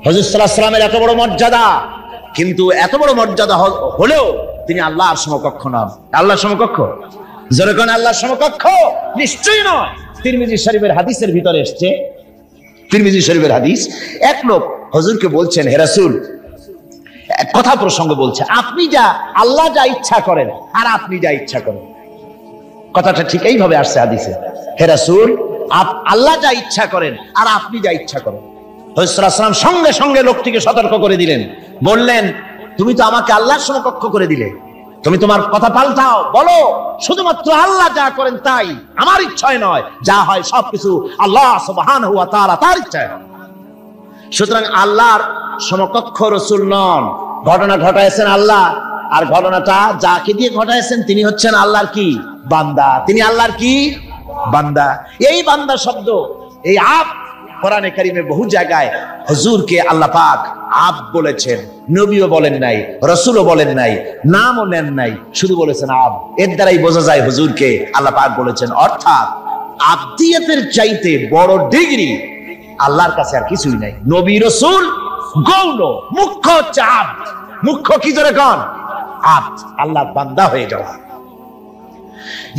হুজুর সাল্লাল্লাহু আলাইহি ওয়াসাল্লামের এত বড় মর্যাদা, কিন্তু এত বড় মর্যাদা হলেও তিনি আল্লাহর সমকক্ষ নন। আল্লাহর সমকক্ষ? জোরে কোন আল্লাহর সমকক্ষ? নিশ্চয়ই নয়। তিরমিজি শরীফের হাদিসের ভিতরে এসেছে, তিরমিজি শরীফের হাদিস, এক লোক হুজুরকে বলছেন, হে রাসূল, কথা প্রসঙ্গ বলছে, আপনি যা, আল্লাহ যা ইচ্ছা করেন আর আপনি যা ইচ্ছা করেন। কথাটা ঠিক এইভাবে আসছে হাদিসে, হে রাসূল, আল্লাহ যা ইচ্ছা করেন আর আপনি যা ইচ্ছা করেন। হুজুর সাল্লাল্লাহু আলাইহি ওয়াসাল্লাম সঙ্গে সঙ্গে লোকটিকে সতর্ক করে দিলেন, বললেন, তুমি তো আমাকে আল্লাহর সমকক্ষ করে দিলে, তুমি তোমার কথা পাল্টাও, বলো শুধুমাত্র আল্লাহ যা করেন তাই, আমার ইচ্ছায় নয়, যা হয় সবকিছু আল্লাহ সুবহানাহু ওয়া তাআলা তার ইচ্ছায়। সুতরাং আল্লাহর সমকক্ষ রাসূল নন, ঘটনা ঘটায়ছেন আল্লাহ, আর ঘটনাটা যাকে দিয়ে ঘটায়ছেন তিনি হচ্ছেন আল্লাহর কি? বান্দা। তিনি আল্লাহর কি? বান্দা। এই বান্দা শব্দ, এই আব, কোরআনে কারীমে বহু জায়গায় হুজুরকে আল্লাহ পাক আব বলেছেন, নবীও বলেন নাই, রাসূলও বলেন নাই, নামও নেন নাই, শুধু বলেছেন আব। এর দ্বারাই বোঝা যায় হুজুরকে আল্লাহ পাক বলেছেন। অর্থাৎ আবদিয়তের চাইতে বড় ডিগ্রি আল্লাহর কাছে আর কিছুই নাই। নবী রাসূল গৌণ, মুখ্য হচ্ছে আব্দ। মুখ্য কি জোরে কোন? আব্দ, আল্লাহর বান্দা হয়ে যাওয়া।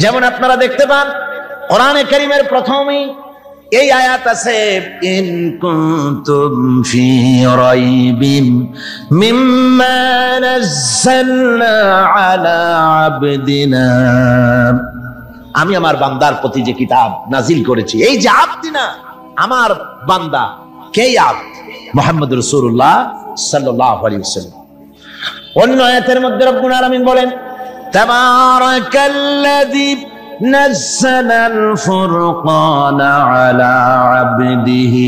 যেমন আপনারা দেখতে পান কোরআনে কারীমের প্রথমেই এই আয়াত আছে, ইন কুনতুম ফি রাইবিন মিম্মা নাযালনা আলা আবদিনা, আমি আমার বান্দার প্রতি যে কিতাব নাজিল করেছি, এই যে আবদিনা, আমার বান্দা, কে আব্দ? মুহাম্মদ রাসূলুল্লাহ সাল্লাল্লাহু আলাইহি ওয়াসাল্লাম। অন্য আয়াতের মধ্যে রব্বুল আলামিন বলেন, তাবারাকাল্লাযী নাযালাল ফুরকানা আলা আবদিহি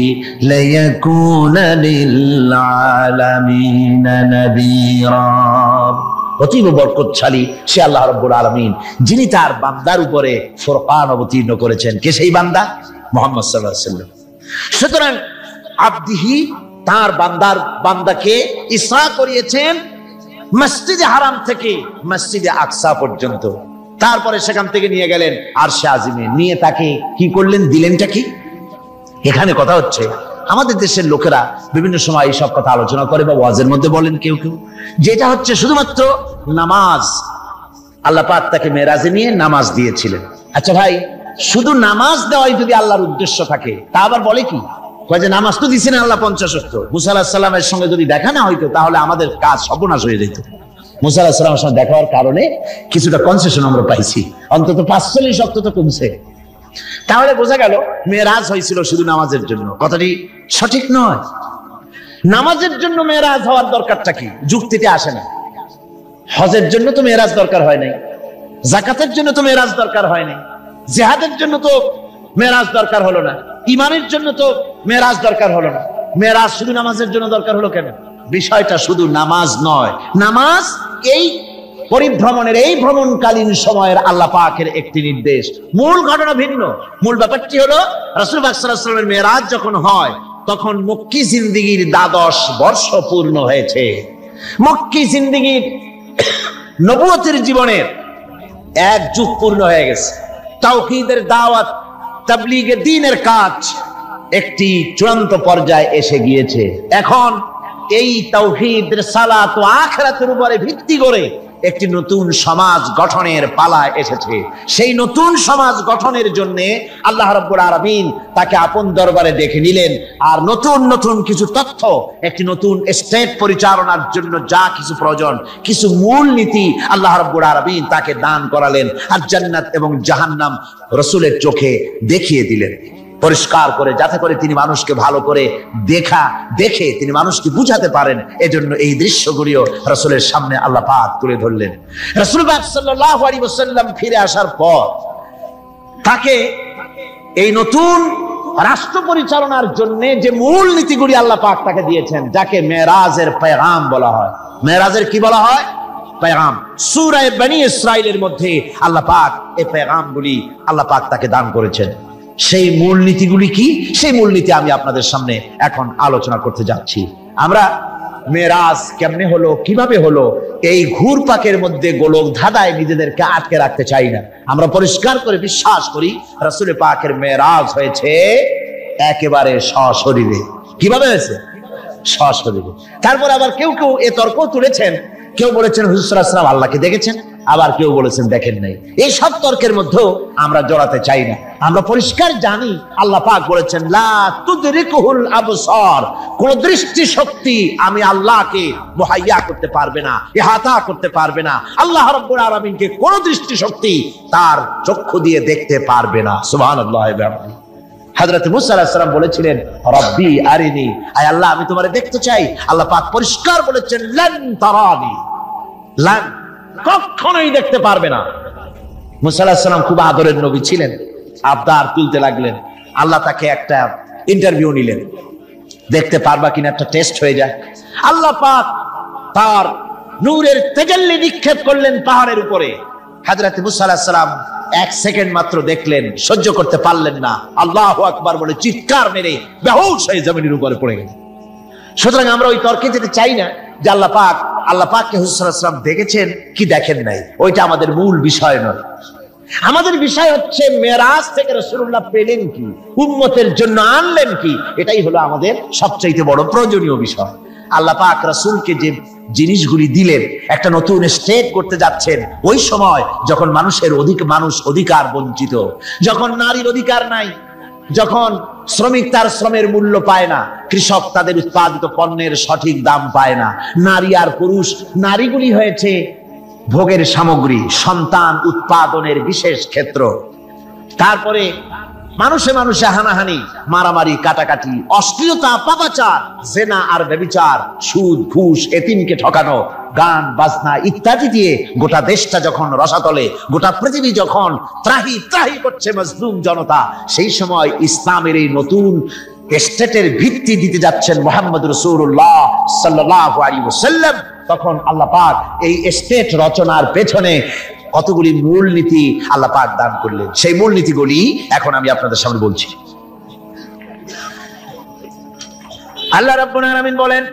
লিয়াকুনা লিল আলামিনা নাযীরা। অতীব বরকতশালী সে আল্লাহ রাব্বুল আলামিন, যিনি তার বান্দার উপরে ফুরকান অবতীর্ণ করেছেন। কে সেই বান্দা? মুহাম্মদ সাল্লাল্লাহু আলাইহি ওয়াসাল্লাম। সুতরাং আবদিহি, তার বান্দাকে ইসরা করিয়েছেন মসজিদে হারাম থেকে মসজিদে আকসা পর্যন্ত। তারপরে সেখান থেকে নিয়ে গেলেন আরশে আজিমে, নিয়ে তাকে কি করলেন, দিলেনটা কি? এখানে কথা হচ্ছে, আমাদের দেশের লোকেরা বিভিন্ন সময় এইসব কথা আলোচনা করে বা ওয়াজের মধ্যে বলেন কেউ কেউ, যেটা হচ্ছে শুধুমাত্র নামাজ। আল্লাহ পাক তাকে মেরাজে নিয়ে নামাজ দিয়েছিলেন। আচ্ছা ভাই, শুধু নামাজ দেওয়াই যদি আল্লাহর উদ্দেশ্য থাকে, তা আবার বলে কি? যে নামাজ তো দিচ্ছেন আল্লাহ 50 ওয়াক্ত। মুসা আলাইহিস সালামের সঙ্গে যদি দেখা না হইতো, তাহলে আমাদের কাজ সর্বনাশ হয়ে যেত। মুসা আলাইহিস সালামের সঙ্গে দেখা হওয়ার কারণে কিছুটা কনসেশন আমরা পাইছি, অন্তত 45 ওয়াক্ত তো কমছে। তাহলে বোঝা গেল মেরাজ হয়েছিল শুধু নামাজের জন্য। কথাটি সঠিক নয়। নামাজের জন্য মেরাজ হওয়ার দরকারটা কি? যুক্তিতে আসে না। হজের জন্য তো মেরাজ দরকার হয় নাই, যাকাতের জন্য তো মেরাজ দরকার হয় নাই, জিহাদের জন্য তো মেরাজ দরকার হলো না, ইমানের জন্য তো মেরাজ দরকার হলো না। মেরাজ শুধু নামাজের জন্য দরকার হলো কেন? বিষয়টা শুধু নামাজ নয়। নামাজ এই পরিভ্রমণের, এই ভ্রমণকালীন সময়ের আল্লাহ পাকের একটি নির্দেশ। মূল ঘটনা ভিন্ন। মূল ব্যাপারটি হলো রাসূল পাক সাল্লাল্লাহু আলাইহি ওয়াসাল্লামের মেরাজ যখন হয়, তখন মক্কি জিন্দেগীর 12 বর্ষ পূর্ণ হয়েছে। মক্কি জিন্দেগীর নবুয়তের জীবনের 1 যুগ পূর্ণ হয়ে গেছে। তাওহীদের দাওয়াত, তাবলীগের দ্বীনের কাজ একটি চূড়ান্ত পর্যায়ে এসে গিয়েছে। এখন এই তাওহীদ, রিসালাত ও আখিরাতের উপরে ভিত্তি করে একটি নতুন সমাজ গঠনের পালা এসেছে। সেই নতুন সমাজ গঠনের জন্য আল্লাহ রাব্বুল আলামিন তাকে আপন দরবারে ডেকে নিলেন, আর নতুন নতুন কিছু তথ্য, একটি নতুন স্টেট পরিচালনার জন্য যা কিছু প্রয়োজন, কিছু মূল নীতি আল্লাহ রাব্বুল আলামিন তাকে দান করালেন, আর জান্নাত এবং জাহান্নাম রাসূলের চোখে দেখিয়ে দিলেন পরিষ্কার করে, যাতে করে তিনি মানুষকে ভালো করে দেখে তিনি মানুষকে বুঝাতে পারেন। এজন্য এই দৃশ্যগুলিও রাসূলের সামনে আল্লাহ পাক তুলে ধরলেন। রাসূল পাক সাল্লাল্লাহু আলাইহি ওয়াসাল্লাম ফিরে আসার পর তাকে এই নতুন রাষ্ট্র পরিচালনার জন্য যে মূল নীতিগুলি আল্লাহ পাক তাকে দিয়েছেন, যাকে মেরাজের পেগাম বলা হয়। মেরাজের কি বলা হয়? পেগাম। সূরা বনী ইসরাঈলের মধ্যে আল্লাহ পাক এই পেগামগুলি আল্লাহ পাক তাকে দান করেছেন। সেই মূলনীতিগুলি কি? সেই মূলনীতি আমি আপনাদের সামনে এখন আলোচনা করতে যাচ্ছি। আমরা মেরাজ কেমনে হলো, কিভাবে হলো, এই ঘুরপাকের মধ্যে গোলক ধাঁধায় নিজেদেরকে আটকে রাখতে চাই না। আমরা পরিষ্কার করে বিশ্বাস করি রাসূল পাকের মেরাজ হয়েছে একেবারে সশরীরে। কিভাবে হয়েছে? সশরীরে। তারপর আবার কেউ কেউ এ তর্ক তুলেছেন, কেউ বলেছেন হুজুর সাল্লাল্লাহু আলাইহি ওয়াসাল্লাম আল্লাহকে দেখেছেন, আবার কেউ বলেছেন দেখেন নাই। এই সব তর্কের মধ্যেও আমরা জড়াতে চাই না। আমরা পরিষ্কার জানি আল্লাহ পাক বলেছেন লা তুদরিকুহুল আবসার, কোন দৃষ্টি শক্তি আমি আল্লাহকে মুহাইয়া করতে পারবে না, ইহাতা করতে পারবে না। আল্লাহ রাব্বুল আলামিনকে কোন দৃষ্টি শক্তি তার চক্ষু দিয়ে দেখতে পারবে না। সুবহানাল্লাহ। হযরত মুসা আলাইহিস সালাম বলেছিলেন রব্বি আরিনি, আয় আল্লাহ আমি তোমারে দেখতে চাই। আল্লাহ পাক পরিষ্কার বলেছেন লান তারানি, লান, কখনোই দেখতে পারবে না। মুসা আলাইহিস সালাম খুব আদরের নবী ছিলেন, আবদার তুলতে লাগলেন। আল্লাহ তাকে একটা ইন্টারভিউ নিলেন, দেখতে পারবা কিনা একটা টেস্ট হয়ে যায়। আল্লাহ পাক তার নূরের তেজাল্লি নিক্ষেপ করলেন পাহাড়ের উপরে। হযরত মুসা আলাইহিস সালাম 1 সেকেন্ড মাত্র দেখলেন, সহ্য করতে পারলেন না, আল্লাহু আকবার বলে চিৎকার মেরে বেহুশ হয়ে জমিনের উপরে পড়ে গেলেন। সুতরাং আমরা ওই তর্কে যেতে চাই না যে আল্লাহ পাককে হুজুর সাল্লাল্লাহু আলাইহি ওয়াসাল্লাম দেখেছেন কি দেখেন নাই, ওইটা আমাদের মূল বিষয় নয়। আমাদের বিষয় হচ্ছে মেরাজ থেকে রাসূলুল্লাহ পেলেন কি, উম্মতের জন্য আনলেন কি, এটাই হলো আমাদের সবচেয়ে বড় প্রয়োজনীয় বিষয়। আল্লাহ পাক রাসূলকে যে জিনিসগুলি দিলেন, একটা নতুন স্টেট করতে যাচ্ছেন, ওই সময় যখন মানুষ অধিকার বঞ্চিত, যখন নারীর অধিকার নাই, যখন শ্রমিক তার শ্রমের মূল্য পায় না, কৃষক তাদের উৎপাদিত পণ্যের সঠিক দাম পায় না, নারী আর পুরুষ, নারীগুলি হয়েছে ভোগের সামগ্রী, সন্তান উৎপাদনের বিশেষ ক্ষেত্র। তারপরে মানুষে মানুষে হানাহানি, মারামারি, কাটাকাটি, অশ্লীলতা, পাপাচার, জেনা আর ব্যভিচার, সুদ, ঘুষ, এতিমকে ঠকানো, গান বাজনা ইত্যাদি দিয়ে গোটা দেশটা যখন রসাতলে, গোটা পৃথিবী যখন ত্রাহি ত্রাহি করছে মজলুম জনতা, সেই সময় ইসলামের এই নতুন স্টেটের ভিত্তি দিতে যাচ্ছেন মুহাম্মদ রাসূলুল্লাহ সাল্লাল্লাহু আলাইহি ওয়াসাল্লাম। তখন আল্লাহ পাক এই স্টেট রচনার পেছনে কতগুলি মূলনীতি আল্লাহ পাক দান করলেন। সেই মূলনীতিগুলি এখন আমি আপনাদের সামনে বলছি। আল্লাহ রাব্বুল আলামিন বলেন,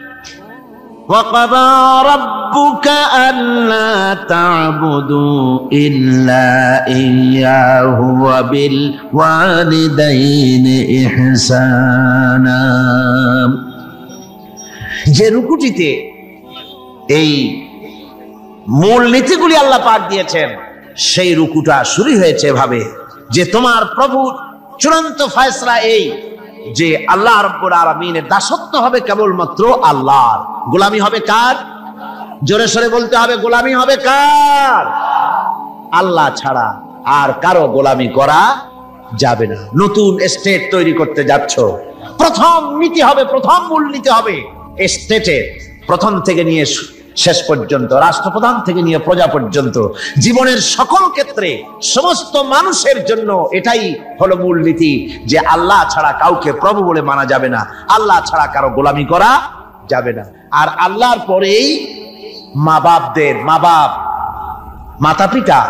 وَقَضَى رَبُّكَ أَلَّا تَعْبُدُوا إِلَّا إِيَّاهُ وَبِالْوَالِدَيْنِ إِحْسَانًا। যে রুকুটিতে এই মূল নীতিগুলি আল্লাহ পাক দিয়েছেন, সেই রুকুটা শুরু হয়েছে এভাবে যে তোমার প্রভু চূড়ান্ত ফয়সালা এই যে আল্লাহ রাব্বুল আলামিনের দাসত্ব হবে কেবলমাত্র আল্লাহর, গোলামি হবে কার? জোরে সরে বলতে হবে, গোলামি হবে কার? আল্লাহ ছাড়া আর কারো গোলামি করা যাবে না। নতুন স্টেট তৈরি করতে যাচ্ছ, প্রথম নীতি হবে, প্রথম মূল নীতি হবে স্টেটের, প্রথম থেকে নিয়ে শেষ পর্যন্ত, রাষ্ট্রপ্রধান থেকে নিয়ে প্রজা পর্যন্ত, জীবনের সকল ক্ষেত্রে সমস্ত মানুষের জন্য এটাই হলো মূলনীতি যে আল্লাহ ছাড়া কাউকে প্রভু বলে মানা যাবে না, আল্লাহ ছাড়া কারো গোলামি করা যাবে না। আর আল্লাহর পরেই মা বাপ মাতা পিতা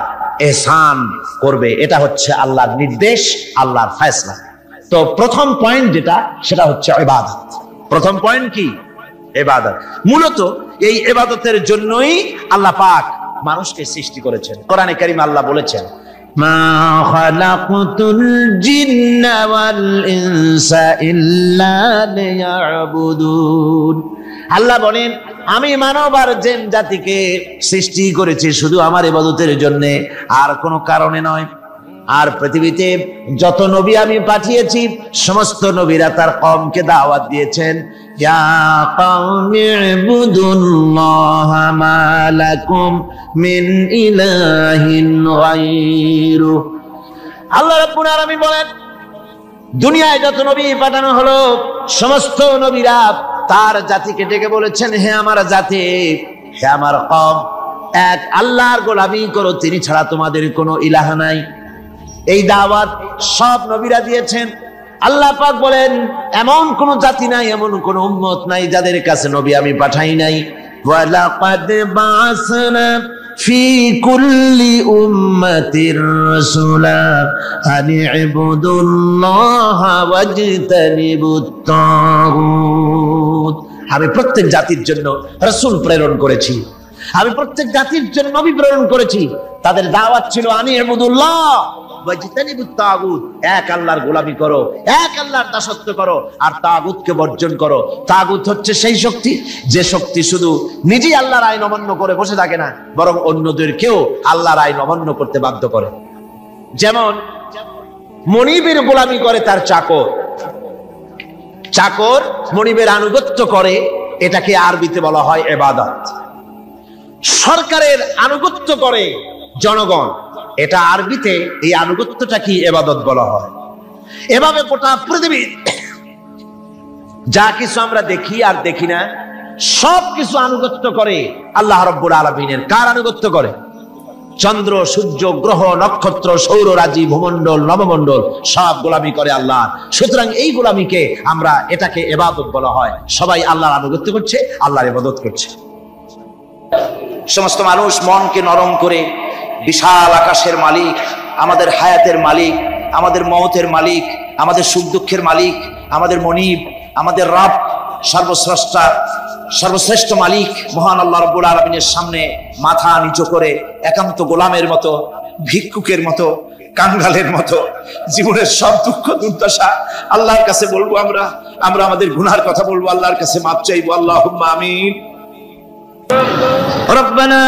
এহসান করবে, এটা হচ্ছে আল্লাহর নির্দেশ, আল্লাহর ফয়সালা। তো প্রথম পয়েন্ট যেটা, সেটা হচ্ছে ইবাদত। প্রথম পয়েন্ট কি? ইবাদত। মূলত এই ইবাদতের জন্যই আল্লাহ পাক মানুষকে সৃষ্টি করেছেন। কোরআনে কারীমে আল্লাহ বলেছেন, মা খালাকতুল জিন্না ওয়াল ইনসা ইল্লা লিয়াবুদুন। আল্লাহ বলেন, আমি মানব আর জিন জাতিকে সৃষ্টি করেছি শুধু আমার ইবাদতের জন্য, আর কোনো কারণে নয়। আর পৃথিবীতে যত নবী আমি পাঠিয়েছি, সমস্ত নবীরা তার কওমকে দাওয়াত দিয়েছেন, ইয়া কওমি ইবুদুল্লাহা মা লাকুম মিন ইলাহিন গায়রু। আল্লাহ রাব্বুল আলামিন বলেন, দুনিয়ায় যত নবী পাঠানো হলো, সমস্ত নবীরা তার জাতিকে ডেকে বলেছেন, হে আমার জাতি, হে আমার কওম, এক আল্লাহর গোলামি করো, তিনি ছাড়া তোমাদের কোনো ইলাহ নাই। এই দাওয়াত সব নবীরা দিয়েছেন। আল্লাহ পাক বলেন, এমন কোন জাতি নাই, এমন কোন উম্মত নাই যাদের কাছে নবী আমি পাঠাই নাই। ওয়ালাকাদ বা'আসনা ফি কুল্লি উম্মাতির রাসূলা আন ইবুদুল্লাহা ওয়াজতানিবুত তাগুত। আমি প্রত্যেক জাতির জন্য রাসূল প্রেরণ করেছি, আমি প্রত্যেক জাতির জন্য নবী প্রেরণ করেছি। তাদের দাওয়াত ছিল আন ইবুদুল্লাহ ওয়াজতানিবুত তাগুত, এক আল্লাহর গোলামি করো, এক আল্লাহর দাসত্ব করো, আর তাগুতকে বর্জন করো। তাগুত হচ্ছে সেই শক্তি যে শক্তি শুধু নিজেই আল্লাহর আইন অমান্য করে বসে থাকে না, বরং অন্যদেরকেও আল্লাহর আইন অমান্য করতে বাধ্য করে। যেমন মনিবের গোলামি করে তার চাকর, চাকর মনিবের আনুগত্য করে, এটাকে আরবিতে বলা হয় ইবাদত। সরকারের আনুগত্য করে জনগণ, এটা আরবিতে এই আনুগত্যটা কি ইবাদত বলা হয়। এভাবে গোটা পৃথিবী যা কিছু আমরা দেখি আর দেখি না, সব কিছু আনুগত্য করে আল্লাহ রাব্বুল আলামিনের। কার আনুগত্য করে? চন্দ্র, সূর্য, গ্রহ, নক্ষত্র, সৌররাজি, ভূমণ্ডল, নবমণ্ডল সব গোলামি করে আল্লাহ। সুতরাং এই গোলামিকে আমরা, এটাকে ইবাদত বলা হয়। সবাই আল্লাহর আনুগত্য করছে, আল্লাহর ইবাদত করছে। সমস্ত মানুষ মনকে নরম করে বিশাল আকাশের মালিক, আমাদের হায়াতের মালিক, আমাদের মওতের মালিক, আমাদের সুখ দুঃখের মালিক, আমাদের মনিব, আমাদের রব, সর্বস্রষ্টা, সর্বশ্রেষ্ঠ মালিক মহান আল্লাহ রাব্বুল আলামিনের সামনে মাথা নিচু করে একান্ত গোলামের মতো, ভিক্ষুকের মতো, কাঙ্গালের মতো জীবনের সব দুঃখ দুর্দশা আল্লাহর কাছে বলবো। আমরা আমাদের গুনার কথা বলবো, আল্লাহর কাছে মাপ চাইবো। আল্লাহুম্মা আমিন। ربنا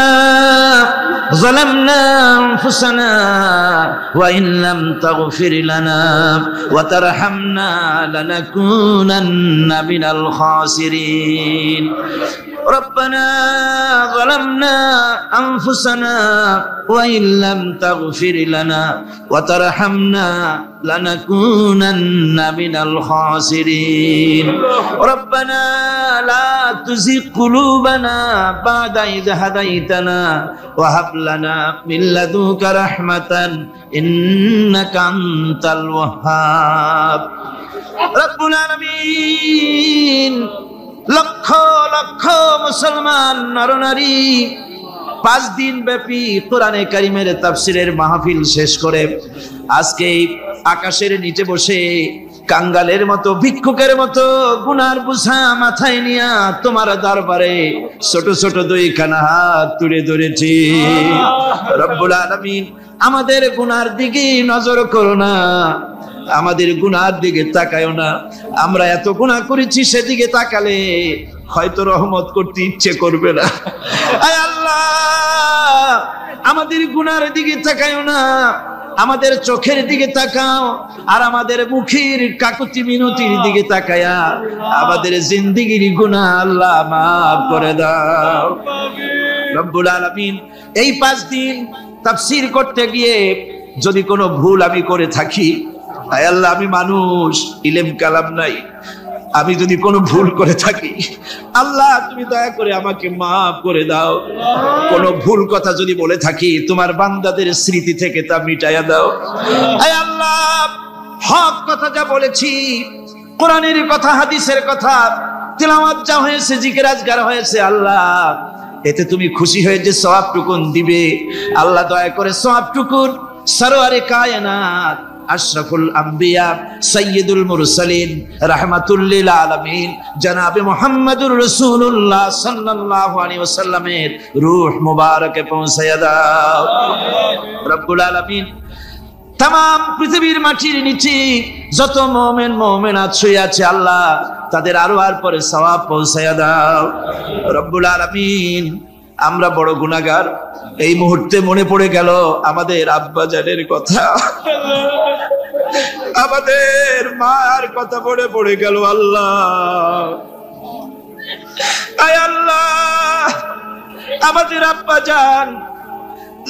ظلمنا أنفسنا وإن لم تغفر لنا وترحمنا لنكونن من الخاسرين ربنا ظلمنا أنفسنا وإن لم تغفر لنا وترحمنا لنكونن من الخاسرين ربنا لا تزغ قلوبنا بعد إذ هديتنا وهب لنا من لدنك رحمة إنك أنت الوهاب رب العالمين লক্ষ লক্ষ মুসলমান নরনারী 5 দিন ব্যাপী কোরআনে কারীমের তাফসীরের মাহফিল শেষ করে আজকে আকাশের নিচে বসে কাঙ্গালের মতো ভিক্ষুকের মতো গুনার বোঝা মাথায় নিয়ে তোমার দরবারে ছোট ছোট দুইখানা হাত তুলে ধরেছি রব্বুল আলামিন আমাদের গুনার দিকে নজর করো না আমাদের গুনার দিকে তাকায়ও না আমরা এত গুনাহ করেছি সেদিকে তাকালে হয়তো রহমত করতে ইচ্ছে করবে না আয় আল্লাহ আমাদের গুনার দিকে তাকায়ও না আমাদের চোখের দিকে তাকাও আর আমাদের মুখের কাকুতি মিনতির দিকে তাকায়া আমাদের জিন্দেগির গুনাহ আল্লাহ maaf করে দাও রব্বুল আলামিন এই 5 দিন তাফসীর করতে গিয়ে যদি কোনো ভুল আমি করে থাকি আয় আল্লাহ আমি মানুষ ইলম কালাম নাই আমি যদি কোনো ভুল করে থাকি আল্লাহ তুমি দয়া করে আমাকে maaf করে দাও কোনো ভুল কথা যদি বলে থাকি তোমার বান্দাদের স্মৃতি থেকে তা মিটায়া দাও আয় আল্লাহ হক কথা যা বলেছি কোরআনের কথা হাদিসের কথা তিলাওয়াত যা হয়েছে জিকির আজকার হয়েছে আল্লাহ এতে তুমি খুশি হয়ে যে সওয়াবটুকুন দিবে আল্লাহ দয়া করে সওয়াবটুকুন সরওয়ারে কায়নাত আশরাফুল আম্বিয়া সাইয়্যিদুল মুরসালিন রাহমাতুল লিল আলামিন জনাবে মুহাম্মদুর রাসূলুল্লাহ সাল্লাল্লাহু আলাইহি ওয়াসাল্লামের রূহ মুবারকে পৌঁছায়া দাও রব্বুল আলামিন तमाम পৃথিবীর মাটির নিচে যত মুমিন মুমিনাত শুয়ে আছে আল্লাহ তাদের আরওয়ার পরে সওয়াব পৌঁছায়া দাও রব্বুল আলামিন আমরা বড় গুনাহগার এই মুহূর্তে মনে পড়ে গেল আমাদের আব্বা জানের কথা আমাদের মার কথা পড়ে গেল আল্লাহ আয় আল্লাহ আমাদের আব্বা জান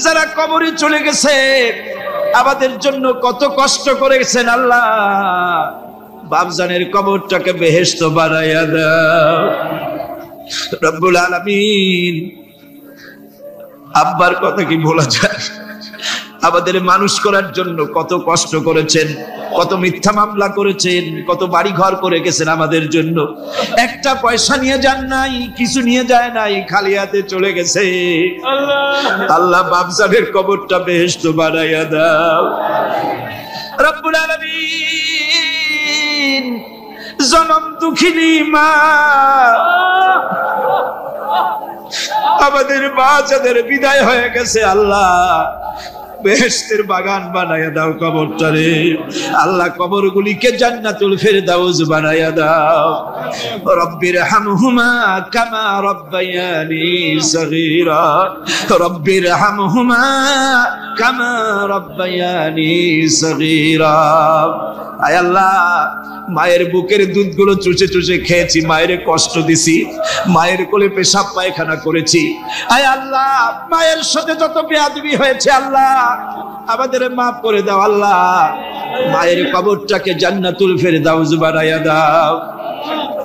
যারা কবরে চলে গেছে আমাদের জন্য কত কষ্ট করেছেন আল্লাহ বাপজানের কবরটাকে বেহেশত বানাইয়া দাও রব্বুল আলামিন আব্বার কথা কি বলা যায় আমাদের মানুষ করার জন্য কত কষ্ট করেছেন কত মিথ্যা মামলা করেছেন কত বাড়ি ঘর করে গেছেন আমাদের জন্য একটা পয়সা নিয়ে যান নাই কিছু নিয়ে যায় নাই খালি হাতে চলে গেছে আল্লাহ বাপজানের কবরটা বেহেশত বানাইয়া দাও রব্বুল আলামিন জনম দুঃখিনী মা আমাদের মা যাদের বিদায় হয়ে গেছে আল্লাহ বেহেশতের বাগান বানায়া দাও কবরটারে আল্লাহ কবরগুলিকে জান্নাতুল ফেরদাউস বানায়া দাও রব্বির হামহুমা কামা রব্বায়ানি সগীরা রব্বির হামহুমা কামা রব্বায়ানি সগীরা আয় আল্লাহ মায়ের বুকের দুধগুলো চুষে চুষে খেয়েছি মায়ের কষ্ট দিছি মায়ের কোলে পেশাব পায়খানা করেছি আয় আল্লাহ মায়ের সাথে যত বেয়াদবি হয়েছে আল্লাহ আমাদের maaf করে দাও আল্লাহ মায়ের কবরটাকে জান্নাতুল ফেরদাউস বানায়া দাও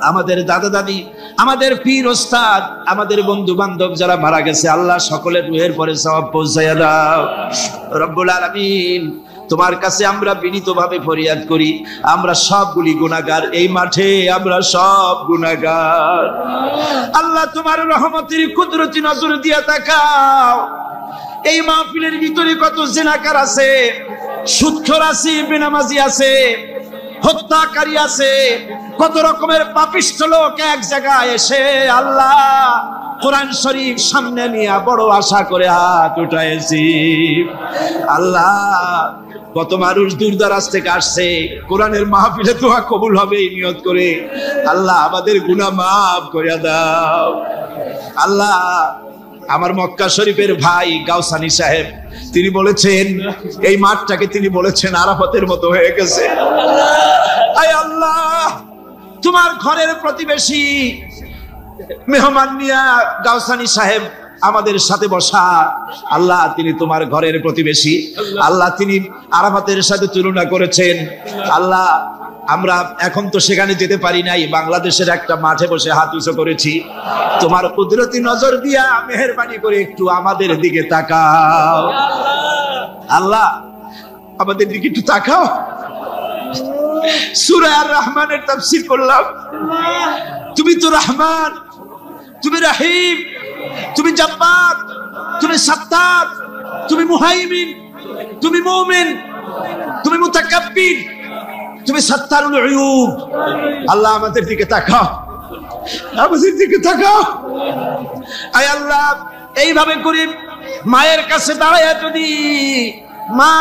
আমাদের দাদা দাদি আমাদের পীর ওস্তাদ আমাদের বন্ধু বান্ধব যারা মারা গেছে আল্লাহ সকলের রূহের পরে সওয়াব পৌঁছায়া দাও রব্বুল আলামিন তোমার কাছে আমরা বিনীতভাবে ফরিয়াদ করি আমরা সবগুলি গুনাহগার এই মাঠে আমরা সব গুনাহগার আল্লাহ তোমার রহমতের কুদরতি নজর দিয়া তাকাও এই মাহফিলের ভিতরে কত জিনাকার আছে সুদখোর আছে বেনামাজি আছে হত্যাকারী আছে কত রকমের পাপিষ্ঠ লোক এক জায়গায় এসে আল্লাহ কোরআন শরীফ সামনে নিয়ে বড় আশা করে হাত উঠাইছি আল্লাহ কত মানুষ দূর দরাজ থেকে আসছে কোরআনের মাহফিলে দোয়া কবুল হবে এই নিয়ত করে আল্লাহ আমাদের গুনাহ maaf করে দাও আল্লাহ আমার মক্কা শরীফের ভাই গাউসানি সাহেব তিনি বলেছেন এই মাঠটাকে তিনি বলেছেন আরাফাতের মতো হয়ে গেছে আয় আল্লাহ তোমার ঘরের প্রতিবেশী মেহমান নিয়া গাউসানি সাহেব আমাদের সাথে বসা। আল্লাহ তিনি তোমার ঘরের প্রতিবেশী। আল্লাহ তিনি আরাফাতের সাথে তুলনা করেছেন। আল্লাহ আমরা এখন তো সেখানে যেতে পারি নাই, বাংলাদেশের একটা মাঠে বসে হাত উঁচু করেছি। তোমার কুদরতি নজর দিয়া মেহেরবানি করে একটু আমাদের দিকে তাকাও। আল্লাহ আমাদের দিকে একটু তাকাও। সূরা আর রহমানের তাফসীর করলাম। তুমি তো রহমান, তুমি রহিম, তুমি জব্বার, তুমি সত্তার, তুমি মুহাইমিন, তুমি মুমিন, তুমি মুতাকাব্বির, তুমি সত্তারুল উয়ুব। আল্লাহ আমাদের দিকে তাকাও, আমাদের দিকে তাকাও। আয় আল্লাহ এইভাবে করে মায়ের কাছে দাঁড়ায় যদি মা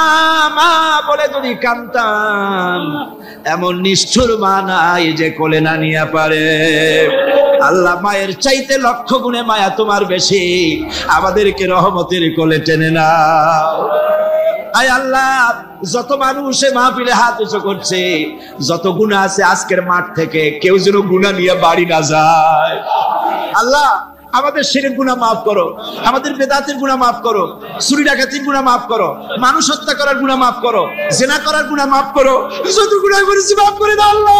মা বলে যদি কাঁদতাম, এমন নিষ্ঠুর মা নাই যে কোলে না নিয়ে পারে। আল্লাহ মায়ের চাইতে লক্ষ গুণে মায়া তোমার বেশি, আমাদেরকে রহমতের কোলে টেনে নাও। আয় আল্লাহ যত মানুষ মাহফিলে হাত উঁচু করছে, যত গুনাহ আছে আজকের মাঠ থেকে কেউ যেন গুনাহ নিয়ে বাড়ি না যায়। আল্লাহ আমাদের শিরক গুনাহ মাফ করো, আমাদের বেদাতের গুনাহ মাফ করো, চুরি ডাকাতির গুনাহ মাফ করো, মানুষ হত্যা করার গুনাহ মাফ করো, জিনা করার গুনাহ মাফ করো, যত গুনাহ করেছি মাফ করে দাও আল্লাহ।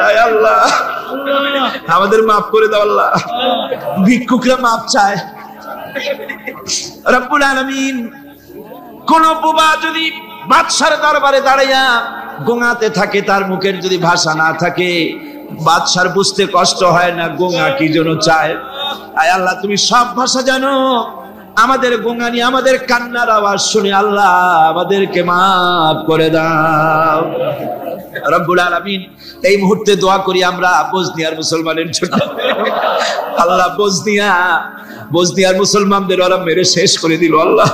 আয় আল্লাহ আমাদের মাফ করে দাও আল্লাহ। ভিক্ষুকরা মাফ চায়। রব্বুল আলামিন কোন বোবা যদি বাদশার দরবারে দাঁড়াইয়া গোঙাতে থাকে, তার মুখের যদি ভাষা না থাকে, বাদশার বুঝতে কষ্ট হয় না গোঙা কি জন্য চায়। আয় আল্লাহ তুমি সব ভাষা জানো, আমাদের গোঙানি আমাদের কান্নার আওয়াজ শুনে আল্লাহ আমাদেরকে মাফ করে দাও। রব্বুল আলামিন এই মুহূর্তে দোয়া করি আমরা বসনিয়ার মুসলমানের জন্য। আল্লাহ বসনিয়ার মুসলমানদের ওরা মেরে শেষ করে দিল আল্লাহ।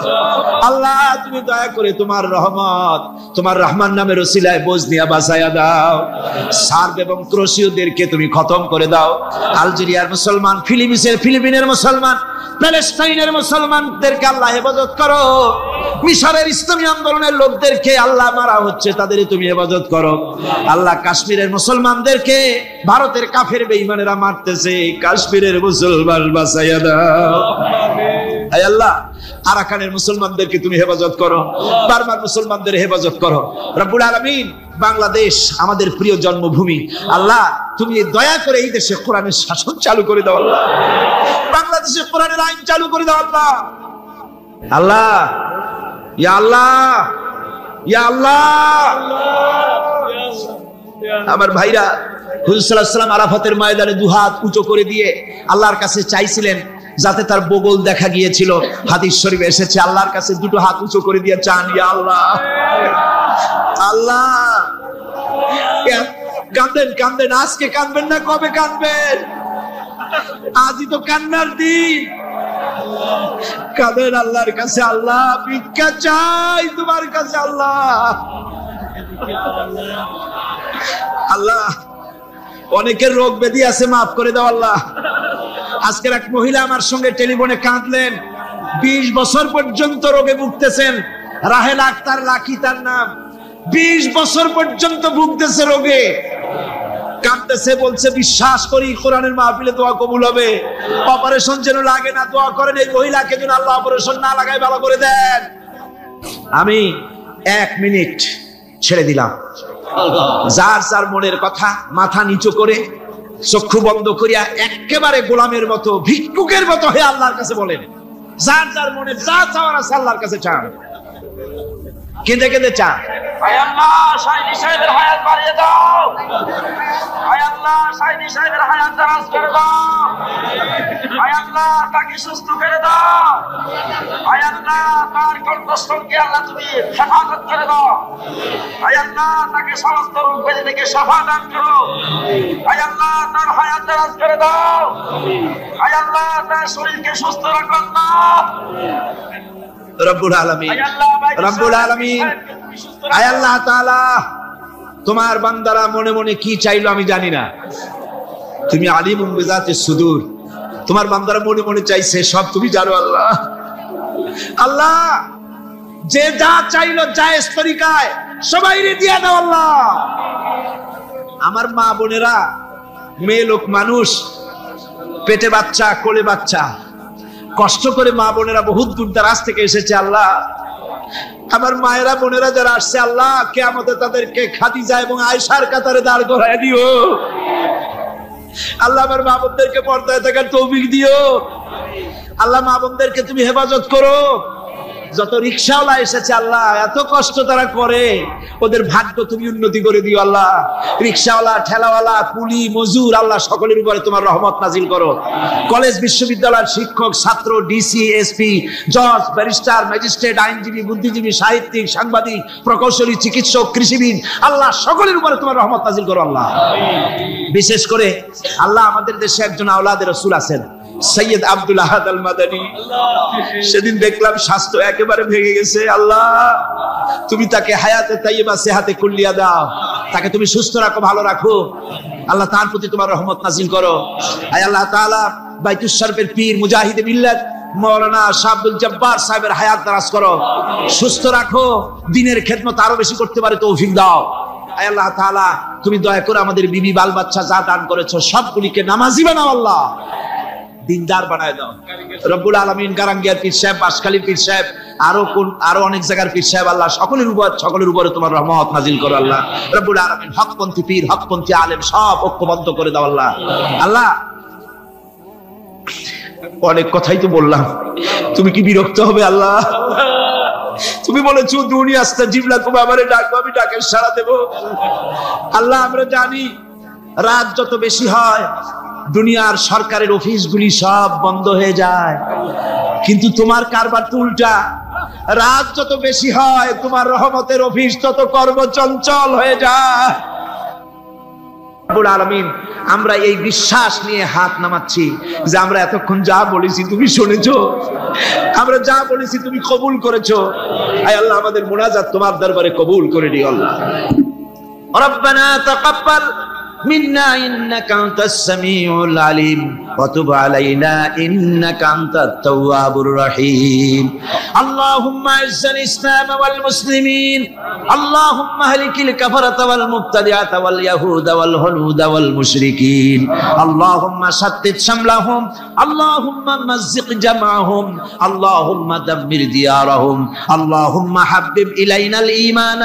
আল্লাহ তুমি দয়া করে তোমার রহমত, তোমার রহমান নামের ওসিলায় বসনিয়া বাঁচায়া দাও। সার্ব এবং ক্রোশীয়দেরকে তুমি খতম করে দাও। আলজেরিয়ার মুসলমান, ফিলিপিনের মুসলমান, প্যালেস্টাইনের মুসলমানদেরকে আল্লাহ হেফাজত করো। মিশরের ইসলামী আন্দোলনের লোকদেরকে আল্লাহ মারা হচ্ছে, তাদের তুমি হেফাজত করো। আল্লাহ কাশ্মীরের মুসলমানদেরকে ভারতের কাফের বেঈমানেরা মারতেছে, কাশ্মীরের মুসলমান বাঁচাইয়া দাও। আয় আল্লাহ আরাকানের মুসলমানদেরকে তুমি হেফাজত করো, বার্মার মুসলমানদের হেফাজত করো। রব্বুল আলামিন বাংলাদেশ আমাদের প্রিয় জন্মভূমি, আল্লাহ তুমি দয়া করে এই দেশে কোরআনের শাসন চালু করে দাও আল্লাহ। বাংলাদেশে কোরআনের আইন চালু করে দাও আল্লাহ। আল্লাহ ইয়া আল্লাহ ইয়া আল্লাহ। আমার ভাইরা হুজুর সাল্লাল্লাহু আলাইহি ওয়াসাল্লাম আরাফাতের ময়দানে দুহাত উঁচু করে দিয়ে আল্লাহর কাছে চাইছিলেন, যাতে তার বগল দেখা গিয়েছিল। হাদিস শরীফে এসেছে আল্লাহর কাছে দুটো হাত উঁচু করে দিয়ে চান, ইয়া আল্লাহ। আল্লাহ কাঁদেন কাঁদেন, আজকে কাঁদবেন না, কবে কাঁদবেন? আজই তো কান্নার দিন। কাঁদেন আল্লাহর কাছে, আল্লাহ ভিক্ষা চাই তোমার কাছে আল্লাহ। আল্লাহ অনেকের রোগ ব্যাধি আছে, মাফ করে দাও আল্লাহ। আজকের এক মহিলা আমার সঙ্গে টেলিফোনে কাঁদলেন, 20 বছর পর্যন্ত রোগে ভুগতেছেন। রাহেল আক্তার লাকি তার নাম। 20 বছর পর্যন্ত ভুগতেছে রোগে, কাঁদতেছে, বলছে বিশ্বাস করি কোরআনের মাহফিলে দোয়া কবুল হবে, অপারেশন যেন লাগে না দোয়া করেন, এই মহিলাকে যেন আল্লাহ অপারেশন না লাগায় ভালো করে দেন। আমি 1 মিনিট ছেড়ে দিলাম। যার যার মনের কথা মাথা নিচু করে চক্ষু বন্ধ করিয়া একেবারে গোলামের মতো, ভিক্ষুকের মতো হয়ে আল্লাহর কাছে বলেন, যার যার মনে যা চাওয়ার আছে আল্লাহর কাছে চান, কেঁদে কেঁদে চান। আয় আল্লাহ সাইদি সাহেবের হায়াত বাড়িয়ে দাও, আয় আল্লাহ সাইদি সাহেবের হায়াত দারাজ করে দাও, আয় আল্লাহ তাকে সুস্থ করে দাও, আয় আল্লাহ তার কণ্ঠস্বরকে আল্লাহ তুমি হেফাজত করে দাও, আয় আল্লাহ তাকে সমস্ত রোগ ব্যাধি থেকে শিফা দান করো, আয় আল্লাহ তার হায়াত দারাজ করে দাও, আয় আল্লাহ তার শরীরকে সুস্থ রাখো আল্লাহ। রব্বুল আলামিন, রব্বুল আলামিন, আয় আল্লাহ তাআলা তোমার বান্দারা মনে মনে কি চাইলো আমি জানি না, তুমি আলিমুম বিযাতিস সুদূর। তোমার বান্দারা মনে মনে চাইছে সব তুমি জানো আল্লাহ। আল্লাহ যে যা চাইলো জায়েজ তরিকায় সবাইরে দিয়ে দাও আল্লাহ। আমার মা বোনেরা, মেয়ে লোক মানুষ, পেটে বাচ্চা, কোলে বাচ্চা, কষ্ট করে মা বোনেরা বহুত দূর দারাজ থেকে এসেছে। আল্লাহ, আমার মায়েরা বোনেরা যারা আসছে, আল্লাহ কিয়ামতে তাদেরকে খাদিজা এবং আয়েশার কাতারে দাঁড় করায় দিও। আল্লাহ আমার মা বোনদেরকে পর্দায় থাকার তৌফিক দিও। আল্লাহ মা বোনদেরকে তুমি হেফাজত করো। যত রিকশাওয়ালা এসেছে আল্লাহ, এত কষ্ট তারা করে, ওদের ভাগ্য তুমি উন্নতি করে দিও আল্লাহ। রিকশাওয়ালা, ঠেলাওয়ালা, কুলি, মজুর, আল্লাহ সকলের উপরে তোমার রহমত নাজিল করো। কলেজ বিশ্ববিদ্যালয়ের শিক্ষক, ছাত্র, ডিসি, এসপি, জজ, ব্যারিস্টার, ম্যাজিস্ট্রেট, আইনজীবী, বুদ্ধিজীবী, সাহিত্যিক, সাংবাদিক, প্রকৌশলী, চিকিৎসক, কৃষিবিদ, আল্লাহ সকলের উপরে তোমার রহমত নাজিল করো আল্লাহ। বিশেষ করে আল্লাহ আমাদের দেশে একজন আওলাদে রাসূল আছেন, সৈয়দ আব্দুল আহাদ আল মাদানী। সেদিন দেখলাম স্বাস্থ্য একেবারে ভেঙে গেছে। আল্লাহ তুমি তাকে হায়াতে তাইয়্যিবা সেহাতে কুল্লিয়া দাও, তাকে তুমি সুস্থ রাখো, ভালো রাখো আল্লাহ। তার প্রতি তোমার রহমত নাজিল করো। আয় আল্লাহ তাআলা বাইতুশ শরীফের পীর, মুজাহিদে মিল্লাত মাওলানা শাহ আব্দুল জব্বার সাহেবের হায়াত দারাজ করো, সুস্থ রাখো, দ্বীনের খেদমত আরো বেশি করতে পারে তৌফিক দাও। আয় আল্লাহ তাআলা তুমি দয়া করে আমাদের বিবি বাল বাচ্চা যা দান করেছো সবগুলিকে নামাজি বানাও আল্লাহ, দিনদার বানায় দাও রব্বুল আলামিন। গারাঙ্গিয়ার পীর সাহেব, বাঁশখালীর পীর সাহেব, আরো অনেক জায়গার পীর সাহেব, আল্লাহ সকলের উপরে তোমার রহমত নাজিল করো আল্লাহ রব্বুল আলামিন। হকপন্থী পীর, হকপন্থী আলেম সব ঐক্যবদ্ধ করে দাও আল্লাহ। আল্লাহ অনেক কথাই তো বললাম, তুমি কি বিরক্ত হবে আল্লাহ? তুমি বলেছো দুনিয়া আস্তাজিব লাকুম, আমারে ডাকবো আমি ডাকে সাড়া দেব। আল্লাহ আমরা জানি রাত যত বেশি হয় দুনিয়ার সরকারের অফিসগুলি সব বন্ধ হয়ে যায়, কিন্তু তোমার কারবার তো উল্টা। রাত যত বেশি হয় তোমার রহমতের অফিস তত কর্মচঞ্চল হয়ে যায়। রব্বুল আলামিন আমরা এই বিশ্বাস নিয়ে হাত নামাচ্ছি যে আমরা এতক্ষণ যা বলেছি তুমি শুনেছো, আমরা যা বলেছি তুমি কবুল করেছো। আয় আল্লাহ আমাদের মুনাজাত তোমার দরবারে কবুল করে নিও আল্লাহ। রব্বানা তাকাব্বাল منا إنك أنت السميع العليم وتب علينا إنك أنت التواب الرحيم اللهم أعز الإسلام والمسلمين اللهم أهلك الكفرة والمبتدعة واليهود والهنود والمشركين اللهم شتت شملهم اللهم مزق جمعهم اللهم دمر ديارهم اللهم حبب إلينا الإيمان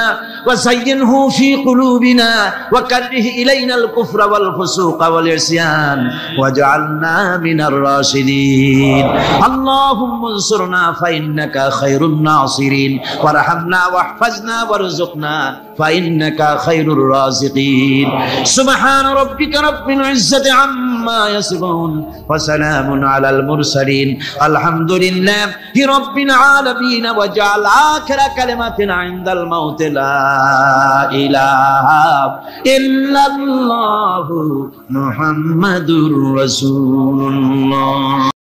وزينه في قلوبنا وكره إلينا الكفر والفسوق والعصيان واجعلنا من الراشدين اللهم انصرنا فإنك خير الناصرين وارحمنا واحفظنا وارزقنا فإنك خير الرازقين سبحان ربك رب العزة عما يصفون وسلام على المرسلين الحمد لله رب العالمين وجعل آخر كلمة عند الموت لا إله إلا الله محمد رسول الله